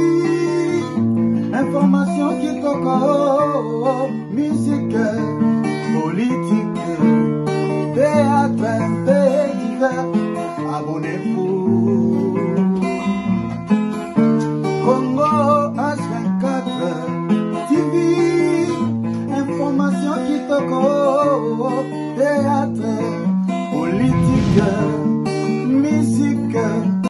information qui coco, musique.